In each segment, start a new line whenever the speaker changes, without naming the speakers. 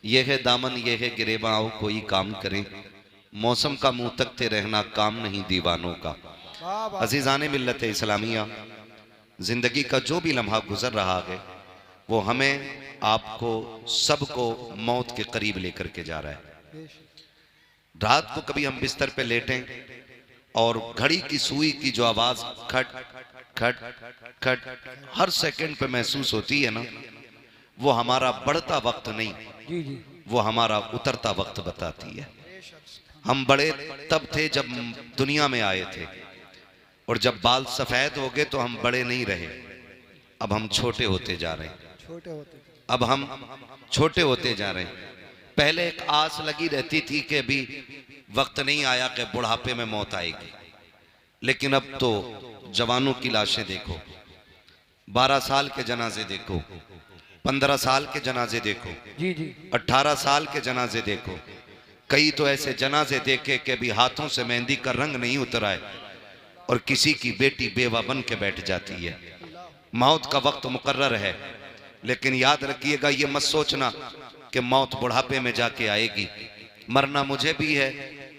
ये है दामन ये है गिरेबां, आओ कोई काम करें, मौसम का मुंह तकते रहना काम नहीं दीवानों का। अजीज़ाने मिल्लत इस्लामिया, जिंदगी का जो भी लम्हा गुजर रहा है वो हमें आपको सबको मौत के करीब लेकर के जा रहा है। रात को कभी हम बिस्तर पे लेटें और घड़ी की सुई की जो आवाज खट खट खट हर सेकंड पे महसूस होती है ना, वो हमारा बढ़ता वक्त नहीं, वो हमारा उतरता वक्त बताती है। हम बड़े तब थे जब दुनिया में आए थे, और जब बाल सफेद हो गए तो हम बड़े नहीं रहे, अब हम छोटे होते जा रहे हैं। अब हम छोटे होते जा रहे हैं। पहले एक आस लगी रहती थी कि अभी वक्त नहीं आया कि बुढ़ापे में मौत आएगी, लेकिन अब तो जवानों की लाशें देखो, 12 साल के जनाजे देखो, 15 साल के जनाजे देखो, 18 साल के जनाजे देखो। कई तो ऐसे जनाजे देखे कि अभी हाथों से मेहंदी का रंग नहीं उतरा है और किसी की बेटी बेवा बन के बैठ जाती है। मौत का वक्त मुकर्रर है, लेकिन याद रखिएगा, ये मत सोचना कि मौत बुढ़ापे में जाके आएगी। मरना मुझे भी है,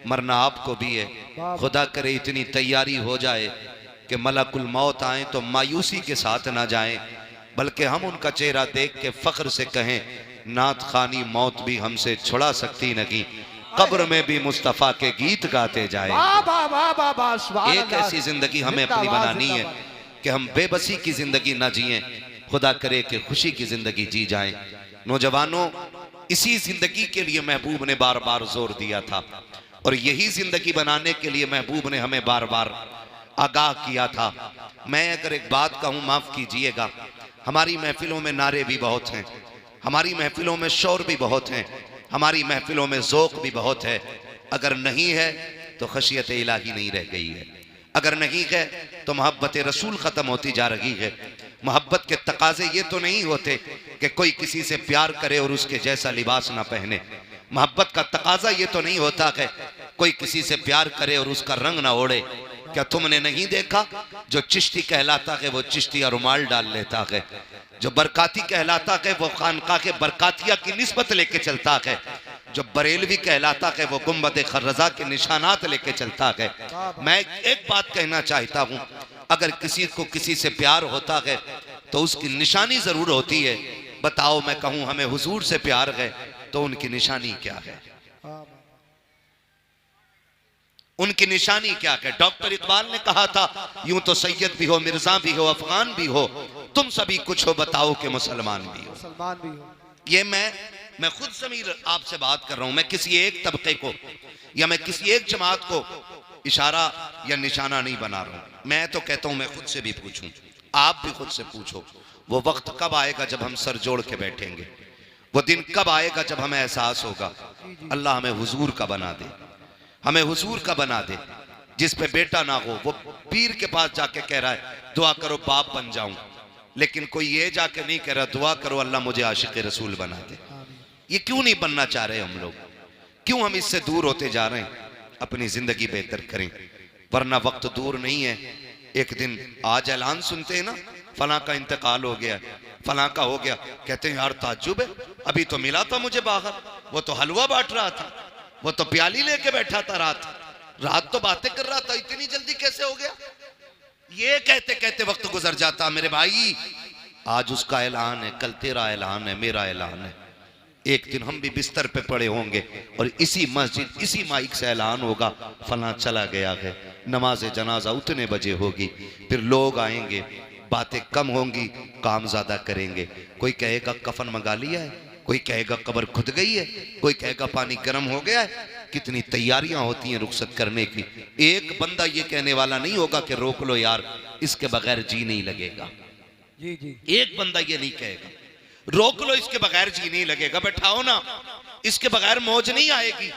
मरना आपको भी है। खुदा करे इतनी तैयारी हो जाए कि मलकुल मौत आए तो मायूसी के साथ ना जाएं, बल्कि हम उनका चेहरा देख के फख्र से कहें, नात खानी मौत भी हमसे छुड़ा सकती नहीं, कब्र में भी मुस्तफा के गीत गाते जाए। एक ऐसी जिंदगी हमें अपनी बनानी है कि हम बेबसी की जिंदगी ना जिएं, खुदा करे कि खुशी की जिंदगी जी जाएं। नौजवानों, इसी जिंदगी के लिए महबूब ने बार बार जोर दिया था, और यही जिंदगी बनाने के लिए महबूब ने हमें बार बार आगाह किया था। मैं अगर एक बात कहूं, माफ कीजिएगा, हमारी महफिलों में नारे भी बहुत हैं, हमारी महफिलों में शोर भी बहुत हैं, हमारी महफिलों में ज़ौक़ भी बहुत है। अगर नहीं है तो खशियत इलाही नहीं रह गई है, अगर नहीं है तो मोहब्बत रसूल ख़त्म होती जा रही है। मोहब्बत के तकाजे ये तो नहीं होते कि कोई किसी से प्यार करे और उसके जैसा लिबास ना पहने। मोहब्बत का तकाजा ये तो नहीं होता कि कोई किसी से प्यार करे और उसका रंग ना ओढ़े। क्या तुमने नहीं देखा, जो चिश्ती कहलाता है वो चिश्तिया रुमाल डाल लेता है, जो बरकाती कहलाता है वो खानका के बरकातिया की निस्बत लेके चलता है, जो बरेलवी कहलाता है वो गुम्बद खर्रजा के निशानात लेके चलता है। मैं एक बात कहना चाहता हूँ, अगर किसी को किसी से प्यार होता है तो उसकी निशानी जरूर होती है। बताओ, मैं कहूँ हमें हुजूर से प्यार है तो उनकी निशानी क्या है? उनकी निशानी क्या है? डॉक्टर इकबाल ने कहा था, यूं तो सैयद भी हो, मिर्जा भी हो, अफगान भी हो, तुम सभी कुछ हो, बताओ कि मुसलमान भी हो। ये मैं खुद समीर आपसे बात कर रहा हूं। मैं किसी एक तबके को या मैं किसी एक जमात को इशारा या निशाना नहीं बना रहा हूं। मैं तो कहता हूं, मैं खुद से भी पूछूं, आप भी खुद से पूछो, वो वक्त कब आएगा जब हम सर जोड़ के बैठेंगे? वो दिन कब आएगा जब हमें एहसास होगा अल्लाह हमें हुजूर का बना दे, हमें हुजूर का बना दे, जिस पे बेटा ना हो। वो पीर के पास जाके कह रहा है दुआ करो बाप बन जाऊं, लेकिन कोई ये जाके नहीं कह रहा दुआ करो अल्लाह मुझे आशिक रसूल बना दे। ये क्यों नहीं बनना चाह रहे हम लोग? क्यों हम इससे दूर होते जा रहे हैं? अपनी जिंदगी बेहतर करें, वरना वक्त दूर नहीं है। एक दिन आज ऐलान सुनते हैं ना, फलां का इंतकाल हो गया, फलां का हो गया, कहते हैं यार ताज्जुब है, अभी तो मिला था मुझे बाहर, वो तो हलवा बांट रहा था, वो तो प्याली लेके बैठा था, रात तो बातें कर रहा था, इतनी जल्दी कैसे हो गया? ये कहते कहते वक्त गुजर जाता। मेरे भाई, आज उसका ऐलान है, कल तेरा ऐलान है, मेरा ऐलान है। एक दिन हम भी बिस्तर पे पड़े होंगे और इसी मस्जिद इसी माइक से ऐलान होगा फलां चला गया है, नमाज जनाजा उतने बजे होगी, फिर लोग आएंगे, बातें कम होंगी, काम ज्यादा करेंगे। कोई कहेगा कफन मंगा लिया है, कोई कहेगा कब्र खुद गई है, कोई कहेगा पानी गर्म हो गया है। कितनी तैयारियां होती हैं रुखसत करने की। एक बंदा ये कहने वाला नहीं होगा कि रोक लो यार, इसके बगैर जी नहीं लगेगा। एक बंदा ये नहीं कहेगा रोक लो इसके बगैर जी नहीं लगेगा, बैठाओ ना, इसके बगैर मौज नहीं आएगी,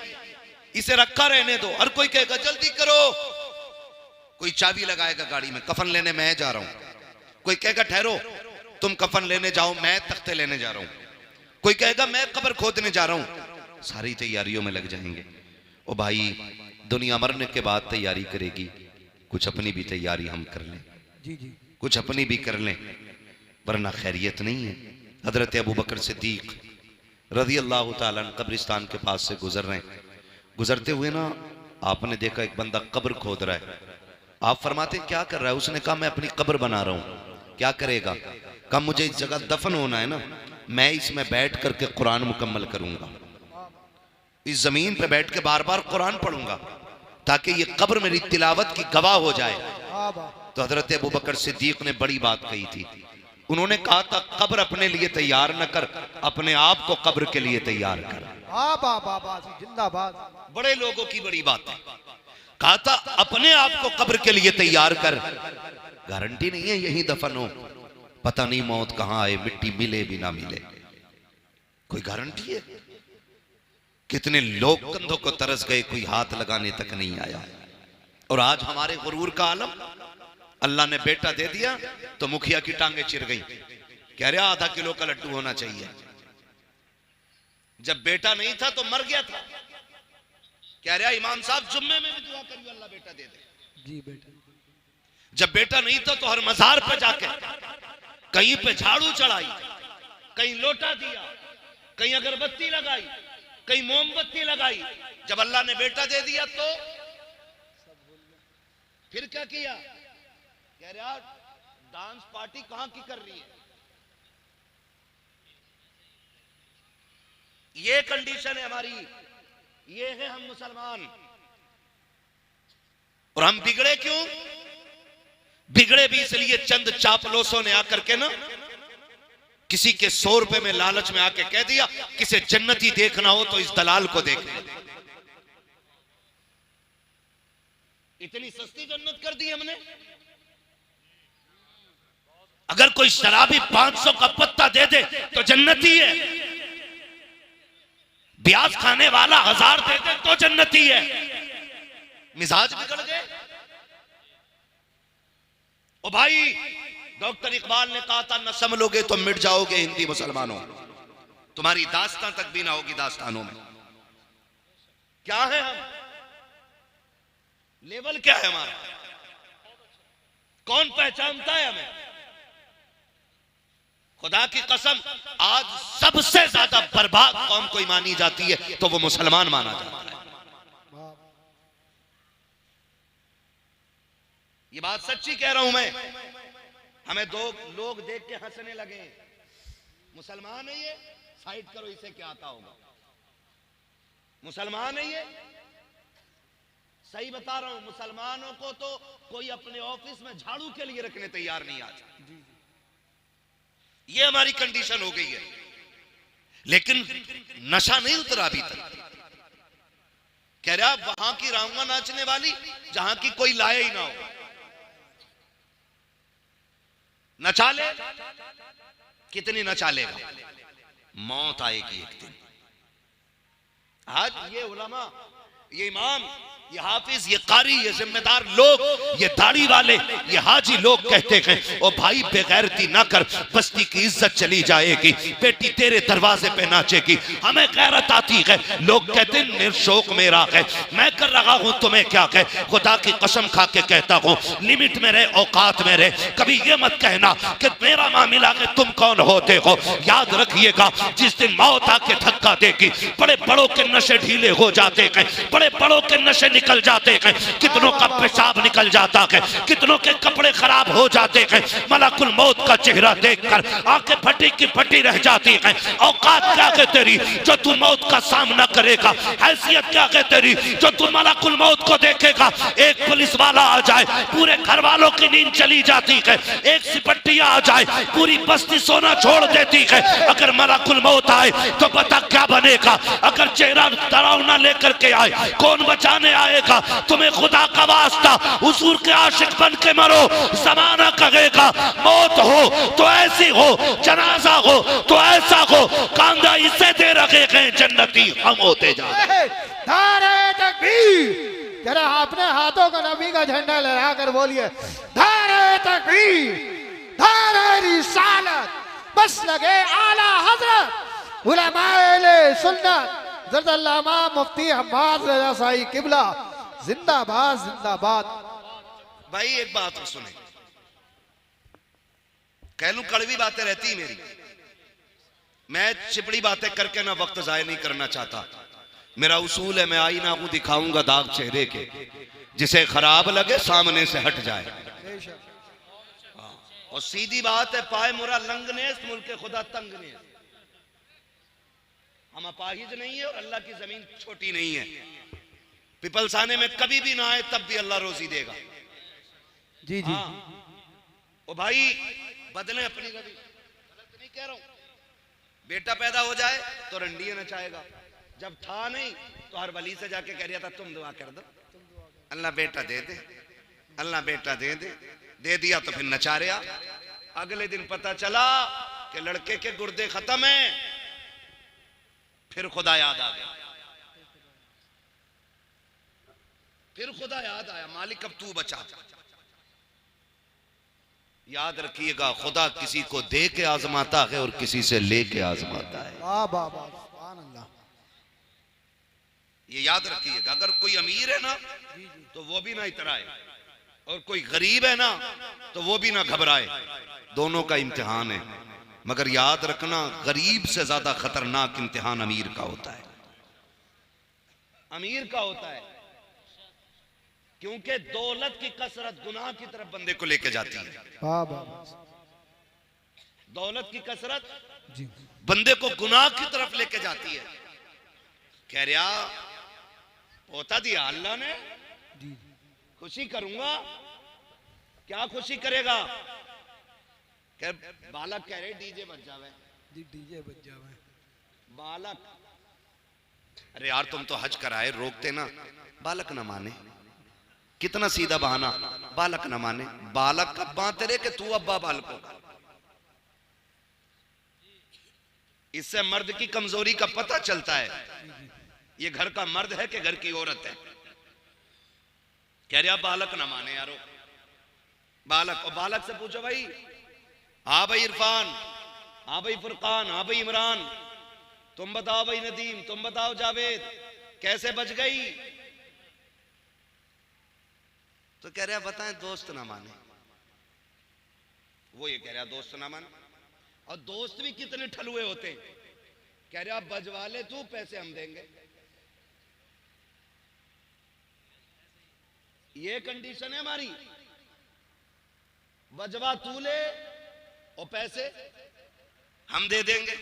इसे रखा रहने दो। और कोई कहेगा जल्दी करो, कोई चाबी लगाएगा गाड़ी में, कफन लेने मैं जा रहा हूं। कोई कहेगा ठहरो, तुम कफन लेने जाओ, मैं तख्ते लेने जा रहा हूं। कोई कहेगा मैं कब्र खोदने जा रहा हूं। सारी तैयारियों में लग जाएंगे। ओ भाई, दुनिया मरने के बाद तैयारी करेगी, कुछ अपनी भी तैयारी हम कर लें, कुछ अपनी भी कर लें, वरना खैरियत नहीं है। हजरत अबू बकर सिद्दीक रज़ी अल्लाह ताला अन्हु कब्रिस्तान के पास से गुजर रहे हैं। गुजरते हुए ना आपने देखा एक बंदा कब्र खोद रहा है। आप फरमाते क्या कर रहा है? उसने कहा मैं अपनी कब्र बना रहा हूं। क्या करेगा? कहा मुझे इस जगह दफन होना है ना, मैं इसमें बैठ करके कुरान मुकम्मल करूंगा, इस जमीन पे बैठ के बार बार कुरान पढ़ूंगा ताकि ये कब्र मेरी तिलावत की गवाह हो जाए। तो हजरत अबू बकर सिद्दीक ने बड़ी बात कही थी। उन्होंने कहा था कब्र अपने लिए तैयार न कर, अपने आप को कब्र के लिए तैयार कर।
जिंदाबाद।
बड़े लोगों की बड़ी बात है। कहा था अपने आप को कब्र के लिए तैयार कर। गारंटी नहीं है यही दफन हो, पता नहीं मौत कहां आए, मिट्टी मिले भी ना मिले, कोई गारंटी है? कितने लोग कंधों को तरस गए, कोई हाथ लगाने तक नहीं आया। और आज हमारे गुरूर का आलम, अल्लाह ने बेटा दे दिया तो मुखिया की टांगे चिर गई, कह रहा आधा किलो का लड्डू होना चाहिए। जब बेटा नहीं था तो मर गया था, कह रहा इमाम साहब जुम्मे में भी दुआ करिए अल्लाह बेटा दे दे।
जी बेटा।
जब बेटा नहीं था तो हर मजार पे जाके कहीं पे झाड़ू चढ़ाई, कहीं लोटा दिया, कहीं अगरबत्ती लगाई, कहीं मोमबत्ती लगाई। जब अल्लाह ने बेटा दे दिया तो फिर क्या किया? कह रहा डांस पार्टी कहां की कर रही है? ये कंडीशन है हमारी, ये है हम मुसलमान। और हम बिगड़े क्यों? बिगड़े भी इसलिए चंद चापलोसों ने आकर के ना किसी के 100 रुपए में लालच में आके कह दिया किसे जन्नती देखना हो तो इस दलाल को देख। इतनी सस्ती जन्नत कर दी हमने। अगर कोई शराबी 500 का पत्ता दे दे तो जन्नती है, ब्याज खाने वाला 1000 दे दे तो जन्नती है। मिजाज बिगड़ गए। ओ भाई, डॉक्टर इकबाल ने कहा था न संभलोगे तो मिट जाओगे हिंदी मुसलमानों, तुम्हारी दास्तां तक भी ना होगी दास्तानों में। क्या है हम? लेवल क्या है हमारा? कौन पहचानता है हमें? खुदा की कसम, आज सबसे ज्यादा बर्बाद कौम कोई मानी जाती है तो वो मुसलमान माना जाता है। ये बात सच्ची कह रहा हूं मैं। हमें दो लोग देख के हंसने लगे, मुसलमान है ये, साइड करो इसे क्या आता होगा, मुसलमान है ये। सही बता रहा हूं, मुसलमानों को तो कोई अपने ऑफिस में झाड़ू के लिए रखने तैयार नहीं आता। ये हमारी कंडीशन हो गई है। लेकिन नशा नहीं उतरा अभी तक। कह रहा वहां की रांगा नाचने वाली जहां की कोई लाए ही ना हो, नचा ले। कितनी नचा लेगा? मौत आएगी एक दिन। आज ये उलमा, ये इमाम, ये हाफिज, ये कारी, ये जिम्मेदार लोग, ये दाढ़ी वाले, ये हाजी लोग कहते हैं ओ भाई बेगैरती ना कर, बस्ती की इज्जत चली जाएगी, बेटी तेरे दरवाजे पे नाचेगी, हमें गैरत आती है। लोग कहते हैं निर्शोक मेरा है, मैं कर रहा हूं तुम्हें क्या कह। खुदा की कसम खा के कहता हूं, लिमिट में रहे, औकात में रहे। कभी ये मत कहना कि मेरा मामला है तुम कौन होते हो। याद रखिएगा, जिस दिन मौत आके धक्का देगी, बड़े बड़ों के नशे ढीले हो जाते हैं, बड़े बड़ों के नशे निकल जाते हैं, कितनों का पेशाब निकल जाता है, कितनों के कपड़े खराब हो जाते हैं। मलकुल मौत का चेहरा देखकर आंखें फटी की फटी रह जाती हैं। औकात क्या है तेरी जो तू मौत का सामना करेगा? हैसियत क्या है तेरी जो तू मलकुल मौत को देखेगा? एक पुलिस वाला आ जाए, पूरे घर वालों की नींद चली जाती है। एक सिपट्टिया आ जाए, पूरी बस्ती सोना छोड़ देती है। अगर मलकुल मौत आए तो बता क्या बनेगा? अगर चेहरा डरावना लेकर के आए, कौन बचाने आएगा? तुम्हें खुदा का वास्ता हुजूर के आशिक बन के मरो। जमाना कहेगा मौत हो तो ऐसी हो, जनाजा हो तो ऐसा हो, कांदा इसे दे रखे गए, जन्नती हम होते जा।
नारे तकबीर। जरा अपने हाथों को नबी का झंडा लहरा कर बोलिए, नारे तकबीर, नारे रिसालत, बस लगे आला हजरत उलमाए सुन्नत ज़रदल्लामा मुफ्ती हम्माद रज़ा साई किबला जिंदाबाद जिंदाबाद।
भाई एक बात और सुने, कह लूं कड़वी बातें रहती मेरी, मैं चिपड़ी बातें करके ना वक्त जाया नहीं करना चाहता। मेरा उसूल है, मैं आईना हूं, दिखाऊंगा दाग चेहरे के, जिसे खराब लगे सामने से हट जाए। और सीधी बात है, पाए मुरा लंगनेस मुल्क खुदा तंगनेस। हम अपाहिज नहीं है और अल्लाह की जमीन छोटी नहीं है। पिपलसाने में कभी भी ना आए तब भी अल्लाह रोजी देगा।
जी जी।
ओ भाई बदले अपनी रवि, गलत नहीं कह रहा हूं। बेटा पैदा हो जाए तो रंडिया नचाएगा, जब था नहीं तो हर वली से जाके कह रहा था तुम दुआ कर दो, अल्लाह बेटा दे दे, अल्लाह बेटा दे दे। दे दिया तो फिर नचा रहा। अगले दिन पता चला कि लड़के के गुर्दे खत्म हैं, फिर खुदा याद आ गया, फिर खुदा याद आया, मालिक अब तू बचा। याद रखिएगा, खुदा किसी को दे के आजमाता है और किसी से लेके आजमाता है।
वाह वाह वाह, सुभान अल्लाह।
ये याद रखिएगा, अगर कोई अमीर है ना तो वो भी ना इतराए, और कोई गरीब है ना तो वो भी ना घबराए। दोनों का इम्तिहान है, मगर याद रखना गरीब से ज्यादा खतरनाक इम्तिहान अमीर का होता है। अमीर का होता है, क्योंकि दौलत की कसरत गुनाह की तरफ बंदे को लेके जाती है।
वाह वाह।
दौलत की कसरत
जी
बंदे को गुनाह की तरफ लेके जाती है। कह रहा पोता दिया अल्लाह ने,
जी
खुशी करूंगा। क्या खुशी करेगा? कह बालक कह रहे डीजे बज जावे।
जी, डीजे बज जावे।
बालक, अरे यार तुम तो हज कराए, रोकते ना। बालक ना माने, कितना सीधा बहाना, बालक ना माने। बालक कब बांधते रहे कि तू अब्बा बालकों का। इससे मर्द की कमजोरी का पता चलता है, ये घर का मर्द है कि घर की औरत है। कह रहा बालक ना माने यारो, बालक। और बालक से पूछो भाई, हाँ भाई इरफान, हाँ भाई फुरकान, हाँ भाई इमरान, तुम बताओ भाई नदीम, तुम बताओ जावेद, कैसे बच गई? तो कह रहा बताएं दोस्त ना माने। वो ये कह रहा दोस्त ना माने। और दोस्त भी कितने ठलुए होते हैं। कह रहा बजवा ले तू, पैसे हम देंगे। ये कंडीशन है हमारी, बजवा तू ले और पैसे हम दे देंगे।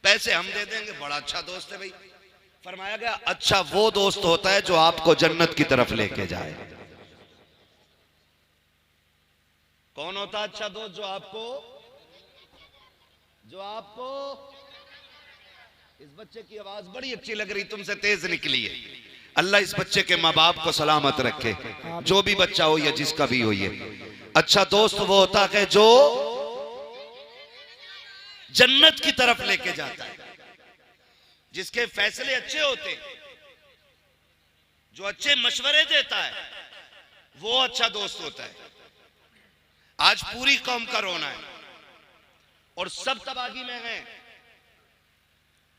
पैसे हम दे देंगे, बड़ा अच्छा दोस्त है भाई। फरमाया गया अच्छा वो दोस्त होता है जो आपको जन्नत की तरफ लेके जाए। कौन होता है अच्छा दोस्त? जो आपको इस बच्चे की आवाज बड़ी अच्छी लग रही, तुमसे तेज निकली है। अल्लाह इस बच्चे के माँ बाप को सलामत रखे, जो भी बच्चा हो या जिसका भी हो। ये अच्छा दोस्त वो होता है जो जन्नत की तरफ लेके जाता है, जिसके फैसले अच्छे होते हैं, जो अच्छे मशवरे देता है, वो अच्छा दोस्त होता है। आज पूरी कौम का रोना है और सब तबाही में है।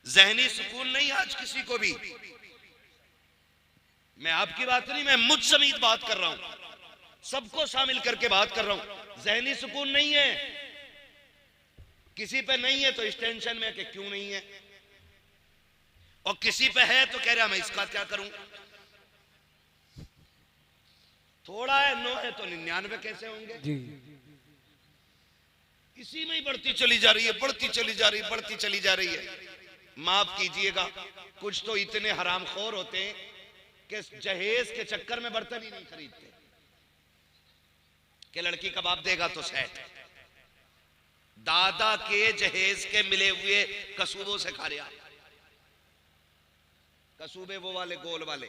जहनी सुकून नहीं आज किसी को भी। मैं आपकी बात नहीं, मैं मुझ समेत बात कर रहा हूं, सबको शामिल करके बात कर रहा हूं। जहनी सुकून नहीं है किसी पे, नहीं है तो इस टेंशन में कि क्यों नहीं है, और किसी पे है तो कह रहा मैं इसका क्या करूं। थोड़ा है, 9 है तो 99 कैसे होंगे?
जी
इसी में ही बढ़ती चली जा रही है, बढ़ती चली जा रही है, बढ़ती चली जा रही है। माफ कीजिएगा, कुछ तो इतने हरामखोर होते हैं कि जहेज के चक्कर में बर्तन ही नहीं खरीदते कि लड़की कबाब देगा तो सेट। दादा के जहेज के मिले हुए कसूबों से खा रहा। कसूबे वो वाले गोल वाले,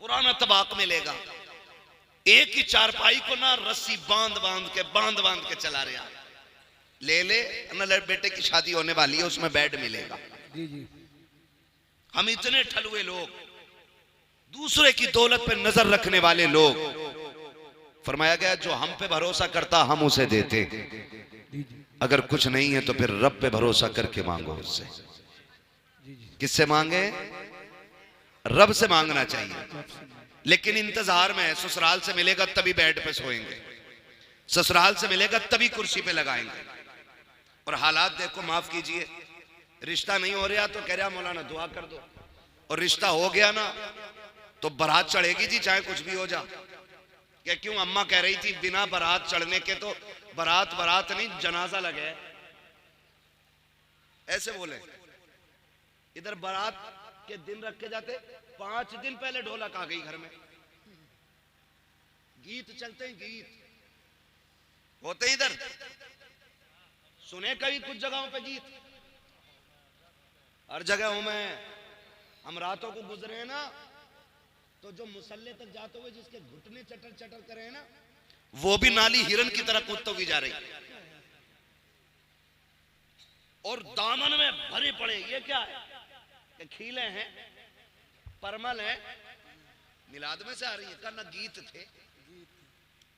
पुराना तबाक मिलेगा। एक ही चारपाई को ना रस्सी बांध बांध के चला रहा। ले ले ना, बेटे की शादी होने वाली है, उसमें बेड मिलेगा।
जी जी।
हम इतने ठलुए लोग, दूसरे की दौलत पे नजर रखने वाले लोग। फरमाया गया जो हम पे भरोसा करता हम उसे देते, अगर कुछ नहीं है तो फिर रब पे भरोसा करके मांगो उससे। किससे मांगे? रब से मांगना चाहिए। लेकिन इंतजार में है, ससुराल से मिलेगा तभी बेड पे सोएंगे, ससुराल से मिलेगा तभी कुर्सी पे लगाएंगे। और हालात देखो, माफ कीजिए, रिश्ता नहीं हो रहा तो कह रहा मौलाना दुआ कर दो, और रिश्ता हो गया ना तो बारात चढ़ेगी जी, चाहे कुछ भी हो जा। क्या क्यों? अम्मा कह रही थी बिना बारात चढ़ने के तो बारात नहीं जनाजा लगे। ऐसे बोले। इधर बारात के दिन रखे जाते, 5 दिन पहले ढोलक आ गई घर में, गीत चलते हैं, गीत होते इधर। सुने कभी कुछ जगहों पे गीत? हर जगह हूं मैं। हम रातों को गुजरे हैं ना, तो जो मुसल्ले तक जाते हुए जिसके घुटने चटर चटर करे हैं ना, वो भी नाली हिरन की तरह कूदते हुए जा रही, और दामन में भरे पड़े। ये क्या है? कि खीले हैं, परमल है, मिलाद में से आ रही है। करना गीत थे,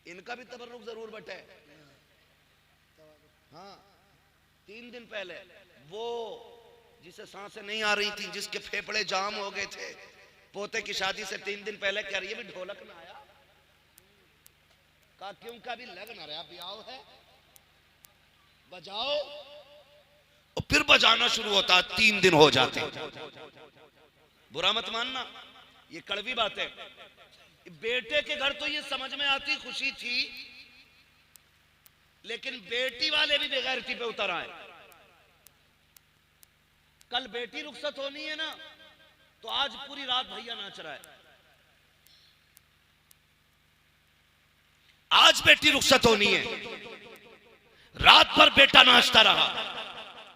इनका भी तबर्रुक जरूर बटे। हाँ, 3 दिन पहले वो जिसे सांसें नहीं आ रही थी, जिसके फेफड़े जाम हो गए थे, पोते की शादी से 3 दिन पहले कह रही है भी ढोलक ना आया। का क्यों? का भी लग ना रहा, ब्याह है, बजाओ, और फिर बजाना शुरू होता। 3 दिन हो जाते। बुरा मत मानना, ये कड़वी बात है। बेटे के घर तो ये समझ में आती, खुशी थी, लेकिन बेटी वाले भी बेगैरती पे उतर आए। कल बेटी रुखसत होनी है ना, तो आज पूरी रात भैया नाच रहा है। आज बेटी रुखसत होनी है, रात भर बेटा नाचता रहा।